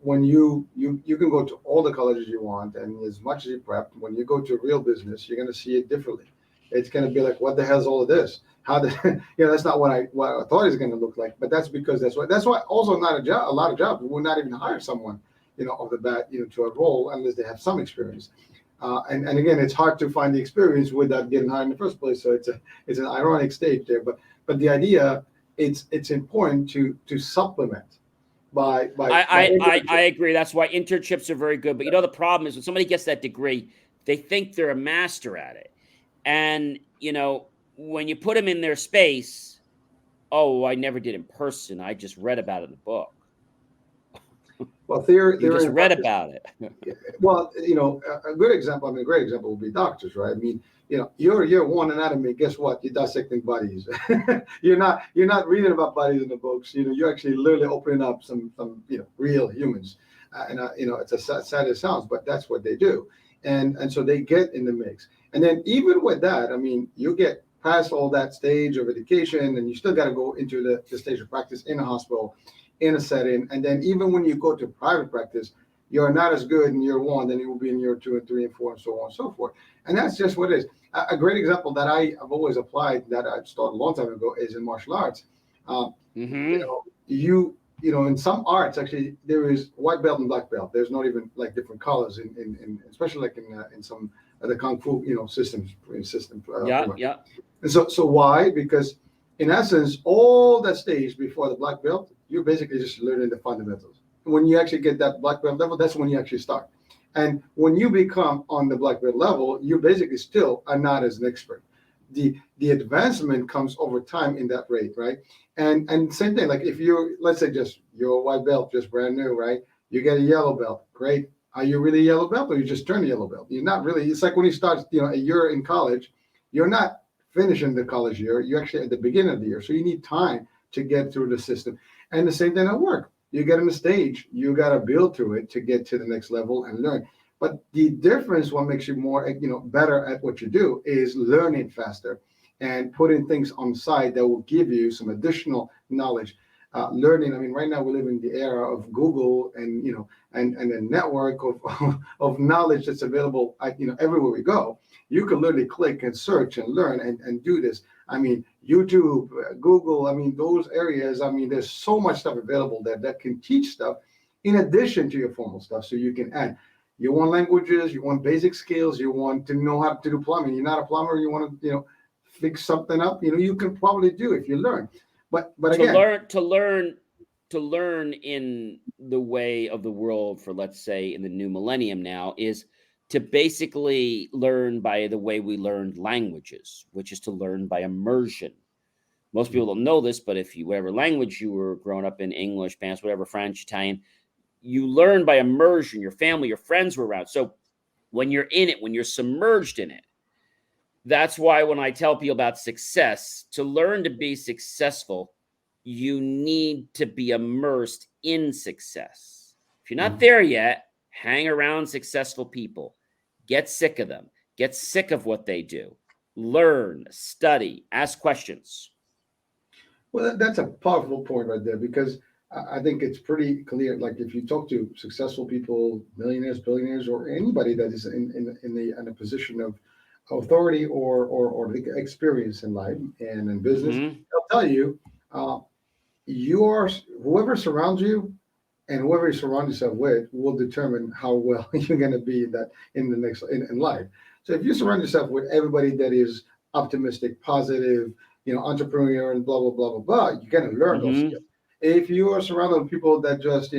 when you can go to all the colleges you want and as much as you prep, when you go to real business, you're going to see it differently. It's going to be like, what the hell's all of this? How that's not what I thought it's going to look like. But that's because that's why also not a lot of jobs will not even hire someone, off the bat, to a role unless they have some experience. And again, it's hard to find the experience without getting hired in the first place. So it's an ironic state there. But the idea, it's important to supplement by I agree. That's why internships are very good. But the problem is when somebody gets that degree, they think they're a master at it. And, when you put them in their space, oh, I never did in person. I just read about it in the book. Well, theory. You just and read practice. about it. Well, a good example. I mean, a great example would be doctors, right? I mean, your year one anatomy. Guess what? You're dissecting bodies. you're not reading about bodies in the books. You're actually literally opening up some real humans. It's as sad as it sounds, but that's what they do, and so they get in the mix. And then even with that, I mean, you get past all that stage of education, and you still got to go into the stage of practice in a hospital, in a setting, and then even when you go to private practice, you're not as good in year one than you will be in year 2 and 3 and 4 and so on and so forth. And that's just what it is. A great example that I've always applied, that I started a long time ago, is in martial arts. Mm-hmm. In some arts, actually, there is white belt and black belt. There's not even like different colors in especially like in some of the kung fu system. Yeah. And so why? Because in essence, all that stage before the black belt, you're basically just learning the fundamentals. When you actually get that black belt level, that's when you actually start. And when you become on the black belt level, you basically still are not as an expert. The advancement comes over time in that rate, right? And same thing, like if let's say you're a white belt, just brand new, right? You get a yellow belt, great. Are you really a yellow belt, or you just turn a yellow belt? You're not really. It's like when you start, a year in college, you're not finishing the college year. You're actually at the beginning of the year, so you need time to get through the system. And the same thing at work. You get on the stage, you got to build through it to get to the next level and learn. But the difference, what makes you more, better at what you do, is learning faster and putting things on the side that will give you some additional knowledge. Learning. I mean, right now we live in the era of Google and and a network of knowledge that's available. Everywhere we go, you can literally click and search and learn and do this. I mean, YouTube, Google. I mean, those areas. I mean, there's so much stuff available there that can teach stuff in addition to your formal stuff. So you can add. You want languages. You want basic skills. You want to know how to do plumbing. You're not a plumber. You want to fix something up. You can probably do if you learn. But again, to learn in the way of the world for, let's say, in the new millennium now, is to basically learn by the way we learned languages, which is to learn by immersion. Most people don't know this, but if whatever language you were growing up in, English, Spanish, whatever, French, Italian, you learn by immersion. Your family, your friends were around. So when you're in it, when you're submerged in it, that's why when I tell people about success, to learn to be successful, you need to be immersed in success. If you're not there yet, hang around successful people. Get sick of them. Get sick of what they do. Learn, study, ask questions. Well, that's a powerful point right there, because I think it's pretty clear. Like if you talk to successful people, millionaires, billionaires, or anybody that is in a position of authority or experience in life and in business, they'll tell you, whoever surrounds you and whoever you surround yourself with will determine how well you're going to be in life. So if you surround yourself with everybody that is optimistic, positive, entrepreneur, and blah blah blah blah blah, you're going to learn those skills. If you are surrounded with people that just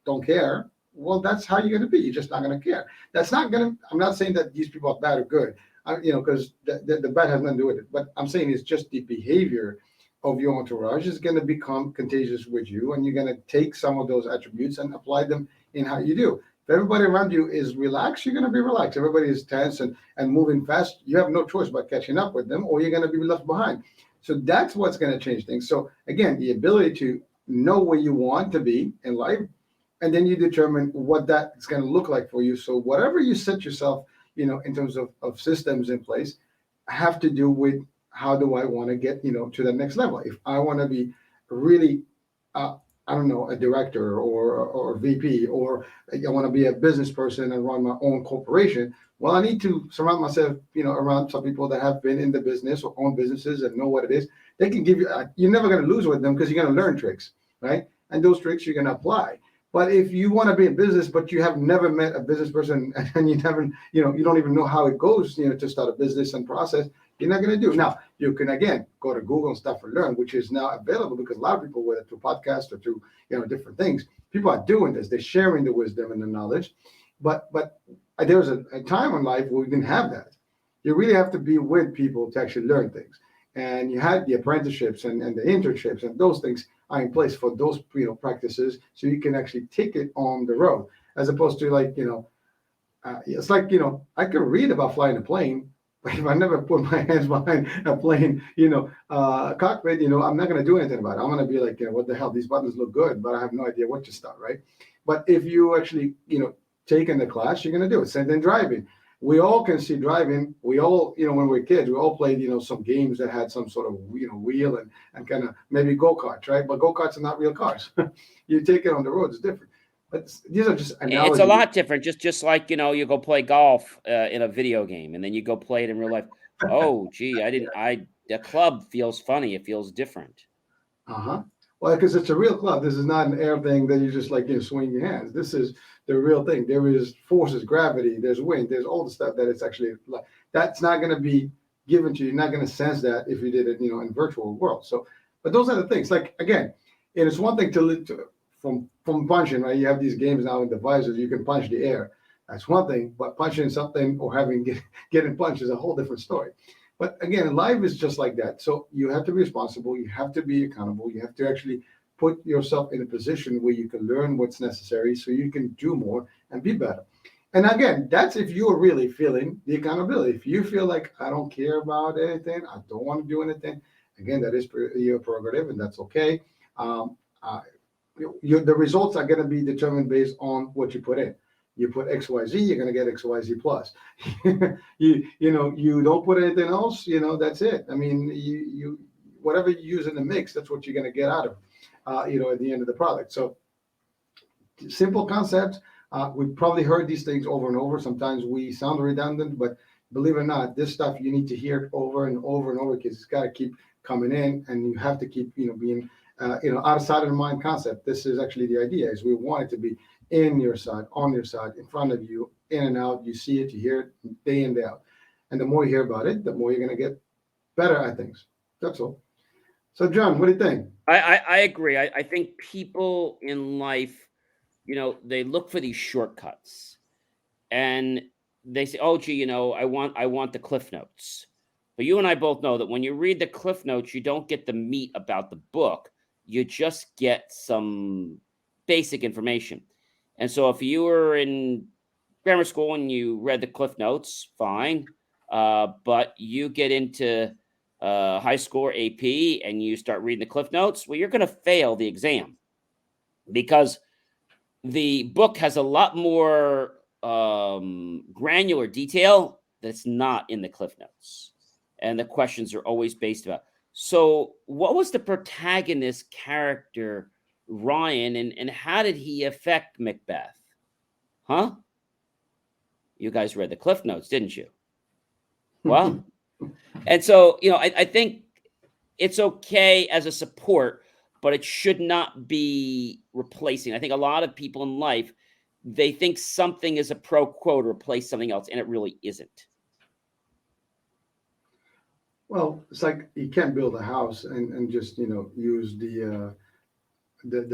don't care, well, that's how you're going to be. You're just not going to care. That's not going to. I'm not saying that these people are bad or good, because the bad has nothing to do with it. But I'm saying it's just the behavior of your entourage is going to become contagious with you, and you're going to take some of those attributes and apply them in how you do. If everybody around you is relaxed, you're going to be relaxed. Everybody is tense and moving fast. You have no choice but catching up with them, or you're going to be left behind. So that's what's going to change things. So again, the ability to know where you want to be in life, and then you determine what that is going to look like for you. So whatever you set yourself, in terms of systems in place, have to do with how do I want to get, to the next level. If I want to be really, a director or VP, or I want to be a business person and run my own corporation, well, I need to surround myself, around some people that have been in the business or own businesses and know what it is. They can give you, you're never going to lose with them because you're going to learn tricks, right? And those tricks you're going to apply. But if you want to be in business, but you have never met a business person and you haven't, you don't even know how it goes, to start a business and process, you're not going to do. Now, you can, again, go to Google and stuff and learn, which is now available because a lot of people, whether through podcasts or through, different things, people are doing this. They're sharing the wisdom and the knowledge. But there was a time in life where we didn't have that. You really have to be with people to actually learn things. And you had the apprenticeships and the internships and those things are in place for those practices, so you can actually take it on the road, as opposed to like it's like I could read about flying a plane, but if I never put my hands behind a plane, cockpit, I'm not going to do anything about it. I'm going to be like, what the hell? These buttons look good, but I have no idea what to start, right? But if you actually, taking the class, you're going to do it. Same thing driving. We all can see driving. We all, when we were kids, we all played, some games that had some sort of, wheel and kind of maybe go-karts, right? But go-karts are not real cars. You take it on the road, it's different. But these are just analogies. It's a lot different. Just like, you go play golf in a video game, and then you go play it in real life. Oh, gee, the club feels funny. It feels different. Uh-huh. Well, because it's a real club. This is not an air thing that you just like, swing your hands. This is the real thing. There is forces, gravity, there's wind, there's all the stuff that it's actually like, that's not going to be given to you. You're not going to sense that if you did it, in virtual world. So, but those are the things. Like, again, it is one thing to from punching, right? You have these games now in devices, you can punch the air. That's one thing, but punching something or getting punched is a whole different story. But again, life is just like that. So you have to be responsible. You have to be accountable. You have to actually put yourself in a position where you can learn what's necessary so you can do more and be better. And again, that's if you're really feeling the accountability. If you feel like, I don't care about anything, I don't want to do anything, again, that is your prerogative, and that's okay. The results are going to be determined based on what you put in. You put XYZ, you're going to get XYZ plus. you don't put anything else, that's it. I mean, you whatever you use in the mix, that's what you're going to get out of, at the end of the product. So simple concepts. We've probably heard these things over and over. Sometimes we sound redundant, but believe it or not, this stuff, you need to hear it over and over and over, because it's got to keep coming in, and you have to keep, being, outside of the mind concept. This is actually the idea, is we want it to be in your side, on your side, in front of you, in and out. You see it, you hear it day in, day out. And the more you hear about it, the more you're going to get better at things. That's all. So, John, what do you think? I agree. I think people in life, they look for these shortcuts, and they say, oh, gee, I want the Cliff Notes. But you and I both know that when you read the Cliff Notes, you don't get the meat about the book. You just get some basic information. And so if you were in grammar school and you read the Cliff Notes, fine. But you get into high school or AP and you start reading the Cliff Notes, well, you're going to fail the exam, because the book has a lot more granular detail that's not in the Cliff Notes. And the questions are always based about. So what was the protagonist character, Ryan, and how did he affect Macbeth? Huh? You guys read the Cliff Notes, didn't you? Well, and so, I think it's okay as a support, but it should not be replacing. I think a lot of people in life, they think something is a pro quote to replace something else, and it really isn't. Well, it's like you can't build a house and just, use the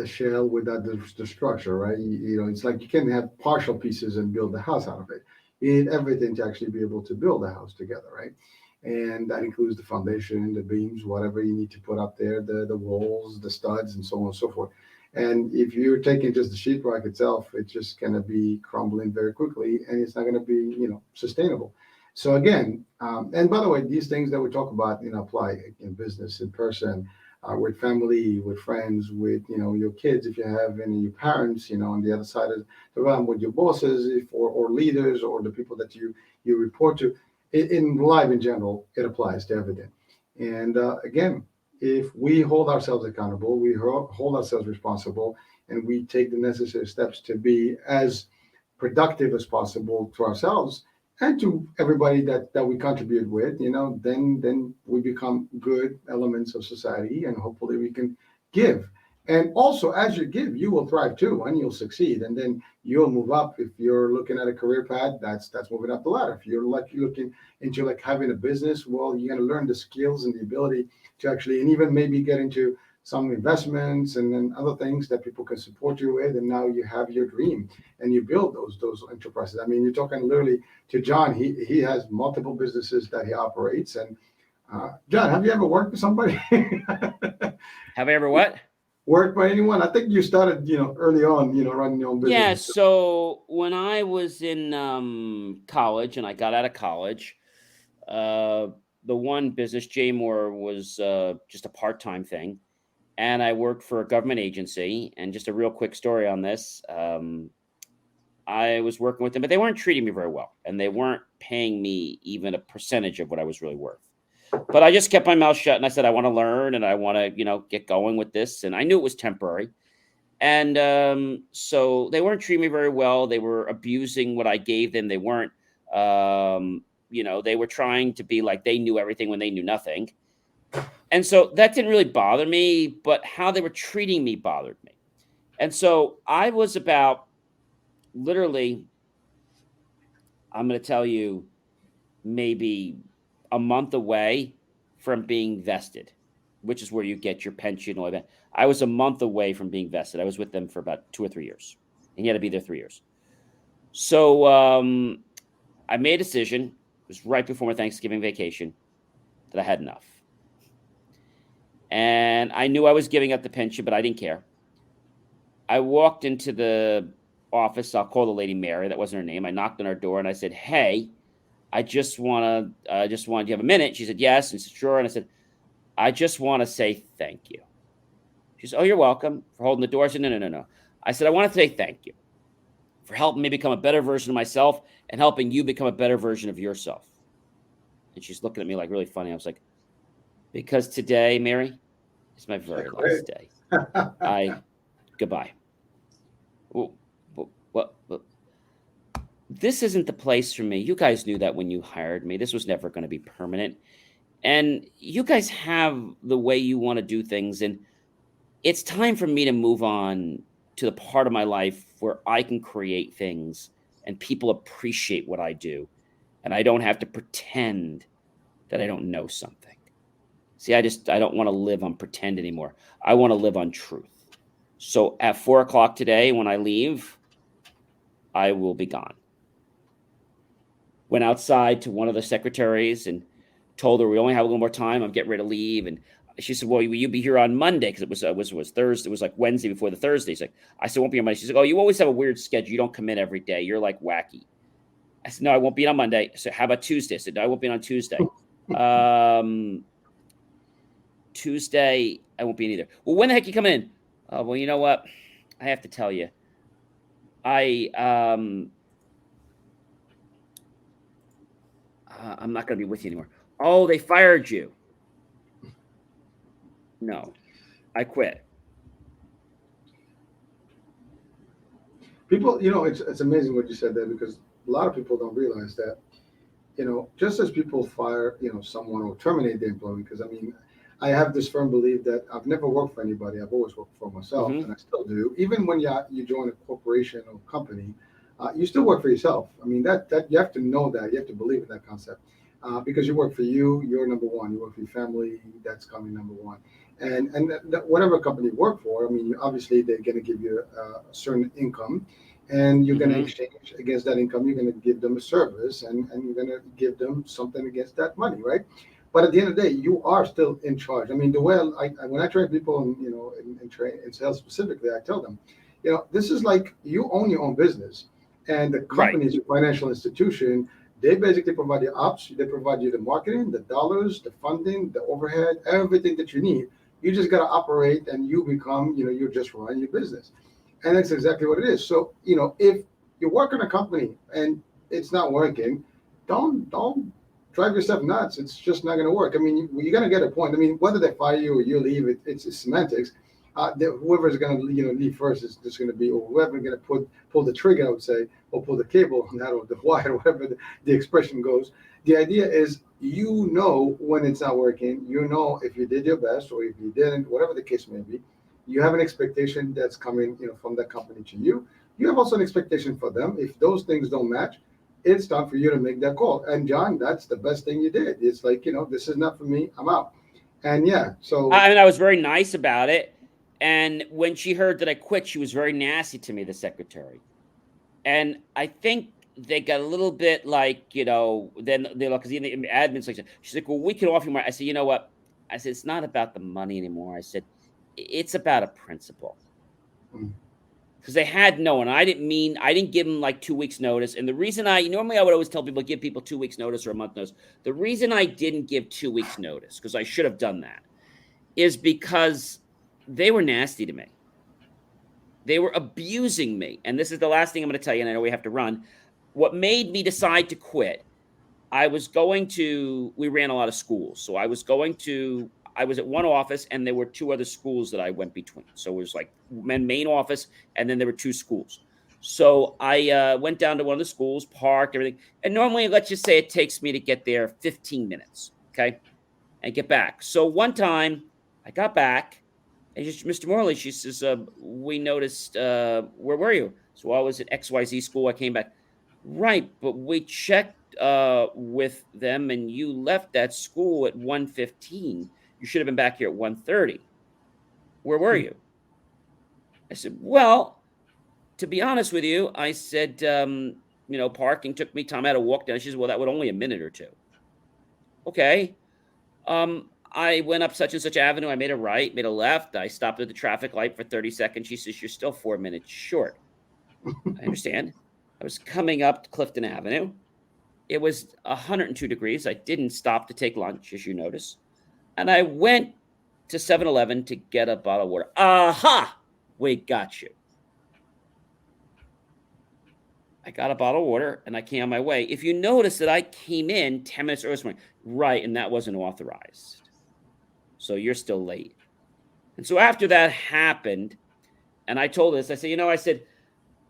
shell without the structure, right? It's like you can't have partial pieces and build the house out of it. You need everything to actually be able to build a house together, right? And that includes the foundation, the beams, whatever you need to put up there, the walls, the studs, and so on and so forth. And if you're taking just the sheetrock itself, it's just going to be crumbling very quickly, and it's not going to be, sustainable. So again, and by the way, these things that we talk about, apply in business, in person, with family, with friends, with, your kids, if you have any, your parents, on the other side of the realm, with your bosses, or leaders, or the people that you report to. In life in general, it applies to everything. And again, if we hold ourselves accountable, we hold ourselves responsible, and we take the necessary steps to be as productive as possible to ourselves and to everybody that we contribute with, then we become good elements of society, and hopefully we can give. And also, as you give, you will thrive too, and you'll succeed, and then you'll move up. If you're looking at a career path, that's moving up the ladder. If you're looking into having a business, well, you're going to learn the skills and the ability to actually, and even maybe get into some investments and then other things that people can support you with. And now you have your dream, and you build those enterprises. I mean, you're talking literally to John. He has multiple businesses that he operates. And John, have you ever worked with somebody? Have I ever what? worked by anyone? I think you started, early on, running your own business. Yeah. So when I was in college and I got out of college, the one business, J Moore, was just a part-time thing. And I worked for a government agency. And just a real quick story on this. I was working with them, but they weren't treating me very well. And they weren't paying me even a percentage of what I was really worth. But I just kept my mouth shut and I said, I want to learn and I want to, get going with this. And I knew it was temporary. And so they weren't treating me very well. They were abusing what I gave them. They weren't, they were trying to be like they knew everything when they knew nothing. And so that didn't really bother me, but how they were treating me bothered me. And so I was about literally, I'm going to tell you, maybe a month away from being vested, which is where you get your pension. All that. I was a month away from being vested. I was with them for about 2 or 3 years, and you had to be there 3 years. So I made a decision. It was right before my Thanksgiving vacation that I had enough. And I knew I was giving up the pension, but I didn't care. I walked into the office. I'll call the lady Mary. That wasn't her name. I knocked on her door and I said, "Hey, I just want to, do you have a minute?" She said, "Yes." And I said, "Sure." And I said, "I just want to say thank you." She said, "Oh, you're welcome," for holding the door. I said, No. I said, "I want to say thank you for helping me become a better version of myself and helping you become a better version of yourself." And she's looking at me like really funny. I was like, "Because today, Mary, is my very last day. Goodbye." What? This isn't the place for me. You guys knew that when you hired me. This was never going to be permanent. And you guys have the way you want to do things. And it's time for me to move on to the part of my life where I can create things and people appreciate what I do. And I don't have to pretend that I don't know something. See, I don't want to live on pretend anymore. I want to live on truth. So at 4:00 today, when I leave, I will be gone. Went outside to one of the secretaries and told her we only have a little more time. I'm getting ready to leave. And she said, "Well, will you be here on Monday?" Because it was Thursday. It was like Wednesday before the Thursday. She's like, I said, "Won't be on Monday." She's like, "Oh, you always have a weird schedule. You don't come in every day. You're like wacky." I said, "No, I won't be in on Monday." I said, "How about Tuesday?" I said, "No, I won't be in on Tuesday." Tuesday, I won't be in either. "Well, when the heck are you coming in?" Well, you know what? I have to tell you. I'm not going to be with you anymore. "Oh, they fired you." "No, I quit." People, it's amazing what you said there, because a lot of people don't realize that, just as people fire, someone or terminate the employee, because I have this firm belief that I've never worked for anybody. I've always worked for myself, and I still do. Even when you join a corporation or company, you still work for yourself. That you have to know that. You have to believe in that concept, because you work for you. You're number one. You work for your family. That's coming number one. And whatever company you work for, obviously they're going to give you a certain income, and you're going to exchange against that income. You're going to give them a service, and you're going to give them something against that money, right? But at the end of the day, you are still in charge. The way when I train people, in sales specifically, I tell them, this is like you own your own business, and the company is your financial institution. They basically provide the ops. They provide you the marketing, the dollars, the funding, the overhead, everything that you need. You just got to operate, and you become, you're just running your business, and that's exactly what it is. So, if you work in a company and it's not working, don't drive yourself nuts. It's just not going to work. You're going to get a point. Whether they fire you or you leave, it's semantics. Whoever's going to leave first is just going to be, or whoever's going to pull the trigger, I would say, or pull the cable on that, or the wire, or whatever the expression goes. The idea is, when it's not working. If you did your best or if you didn't, whatever the case may be. You have an expectation that's coming, from that company to you. You have also an expectation for them. If those things don't match, it's time for you to make that call. And John, that's the best thing you did. It's like, this is not for me. I'm out. And so I was very nice about it. And when she heard that I quit, she was very nasty to me, the secretary. And I think they got a little bit like, then they look, because the admin section, she's like, "Well, we can offer you more." I said, "You know what?" I said, "It's not about the money anymore." I said, it's about a principle. Mm. Because they had known. I didn't give them like 2 weeks notice. And the reason normally I would always tell people, give people 2 weeks notice or a month notice. The reason I didn't give 2 weeks notice, because I should have done that, is because they were nasty to me. They were abusing me. And this is the last thing I'm going to tell you, and I know we have to run. What made me decide to quit, we ran a lot of schools. So I was at one office and there were 2 other schools that I went between. So it was like main office and then there were 2 schools. So I went down to one of the schools, parked, everything. And normally, let's just say it takes me to get there 15 minutes, okay, and get back. So one time I got back and Mr. Morley, she says, we noticed, where were you? So I was at XYZ school. I came back. Right, but we checked with them and you left that school at 1:15. You should have been back here at 1:30. Where were you? I said, well, to be honest with you, I said, parking took me time. I had to walk down. She said, well, that would only a minute or 2. Okay. I went up such and such avenue. I made a right, made a left. I stopped at the traffic light for 30 seconds. She says, you're still 4 minutes short. I understand. I was coming up Clifton Avenue. It was 102 degrees. I didn't stop to take lunch, as you notice. And I went to 7-Eleven to get a bottle of water. Aha! We got you. I got a bottle of water and I came on my way. If you notice that I came in 10 minutes early this morning, right, and that wasn't authorized. So you're still late. And so after that happened, and I told this, I said,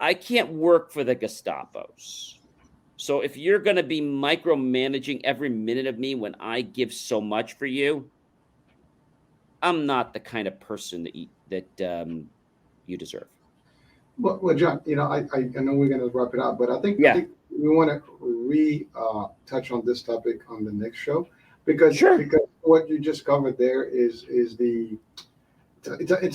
I can't work for the Gestapos. So if you're going to be micromanaging every minute of me when I give so much for you, I'm not the kind of person that you deserve. Well, John, I know we're going to wrap it up, but I think we want to touch on this topic on the next show because what you just covered there is it's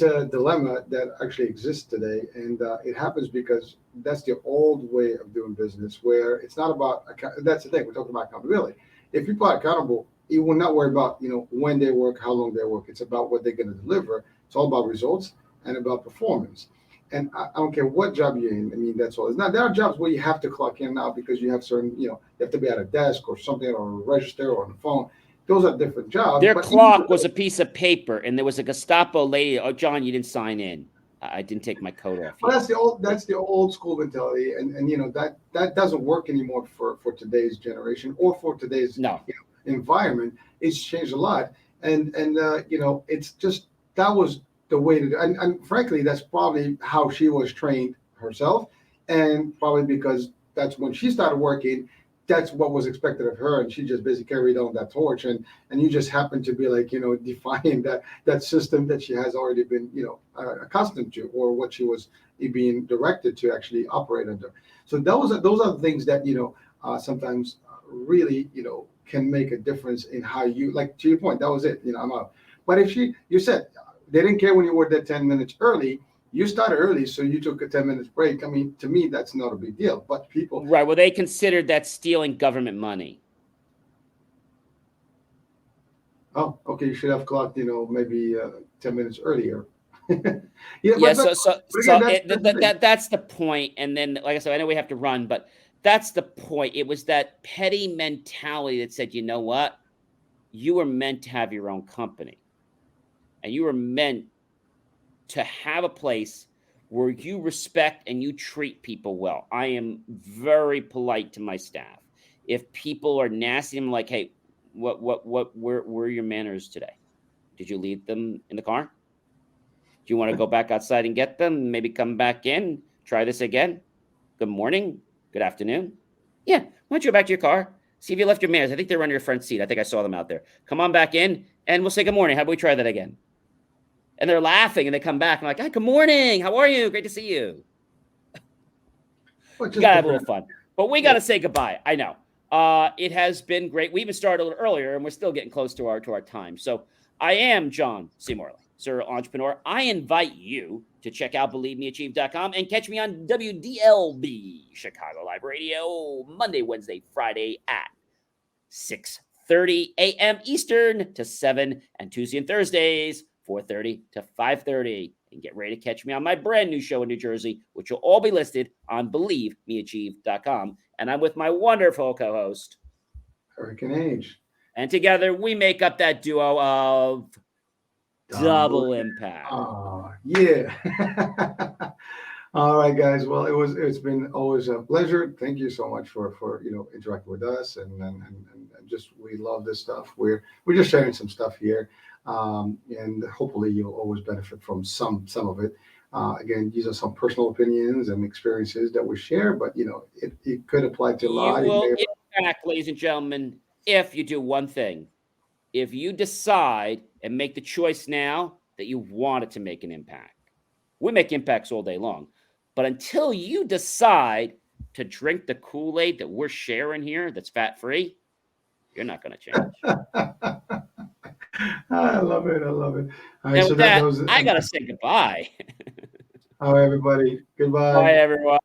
a dilemma that actually exists today, and it happens because that's the old way of doing business, where it's not about that's the thing, we're talking about accountability. If people are accountable, you will not worry about when they work, how long they work. It's about what they're going to deliver. It's all about results and about performance. And I don't care what job you're in. I mean, that's all. It's not. There are jobs where you have to clock in now because you have certain, you have to be at a desk or something, or a register or on the phone. Those are different jobs. Their clock was a piece of paper, and there was a Gestapo lady. Oh, John, you didn't sign in. I didn't take my coat off. Well, that's the old school mentality, and that doesn't work anymore for today's generation or for today's environment. It's changed a lot, and it's just that was the way to do. And frankly, that's probably how she was trained herself, and probably because that's when she started working. That's what was expected of her, and she just basically carried on that torch, and you just happen to be defying that system that she has already been accustomed to, or what she was being directed to actually operate under. So those are the things that sometimes really can make a difference in how you, like, to your point, that was it, I'm out. But if you said they didn't care when you were there 10 minutes early. You started early, so you took a 10 minutes break. I mean, to me, that's not a big deal. But people, right? Well, they considered that stealing government money. Oh, okay. You should have clocked, maybe 10 minutes earlier. That's the point. And then, like I said, I know we have to run, but that's the point. It was that petty mentality that said, you know what? You were meant to have your own company, and you were meant to have a place where you respect and you treat people well. I am very polite to my staff. If people are nasty, I'm like, hey, where are your manners today? Did you leave them in the car? Do you want to go back outside and get them? Maybe come back in, try this again. Good morning. Good afternoon. Yeah. Why don't you go back to your car? See if you left your manners. I think they're under your front seat. I think I saw them out there. Come on back in and we'll say good morning. How about we try that again? And they're laughing, and they come back. I'm like, hi, good morning. How are you? Great to see you. You got to have a little fun. But we got to say goodbye. I know. It has been great. We even started a little earlier, and we're still getting close to our time. So I am John C. Morley, Sir Entrepreneur. I invite you to check out BelieveMeAchieve.com and catch me on WDLB, Chicago Live Radio, Monday, Wednesday, Friday at 6:30 a.m. Eastern to 7, and Tuesday and Thursdays, 4:30 to 5:30, and get ready to catch me on my brand new show in New Jersey, which will all be listed on believemeachieve.com. And I'm with my wonderful co-host, Hurricaneh. and together we make up that duo of Double Impact. Oh, yeah. All right, guys. Well, it's been always a pleasure. Thank you so much for interacting with us, and just we love this stuff. We're just sharing some stuff here, and hopefully you'll always benefit from some of it. Again, these are some personal opinions and experiences that we share, but it could apply to a lot. You will impact, ladies and gentlemen, if you do one thing. If you decide and make the choice now that you want it to make an impact. We make impacts all day long. But until you decide to drink the Kool-Aid that we're sharing here that's fat-free, you're not going to change. I love it. All right, and with that, I got to say goodbye. All right, everybody. Goodbye. Bye, everyone.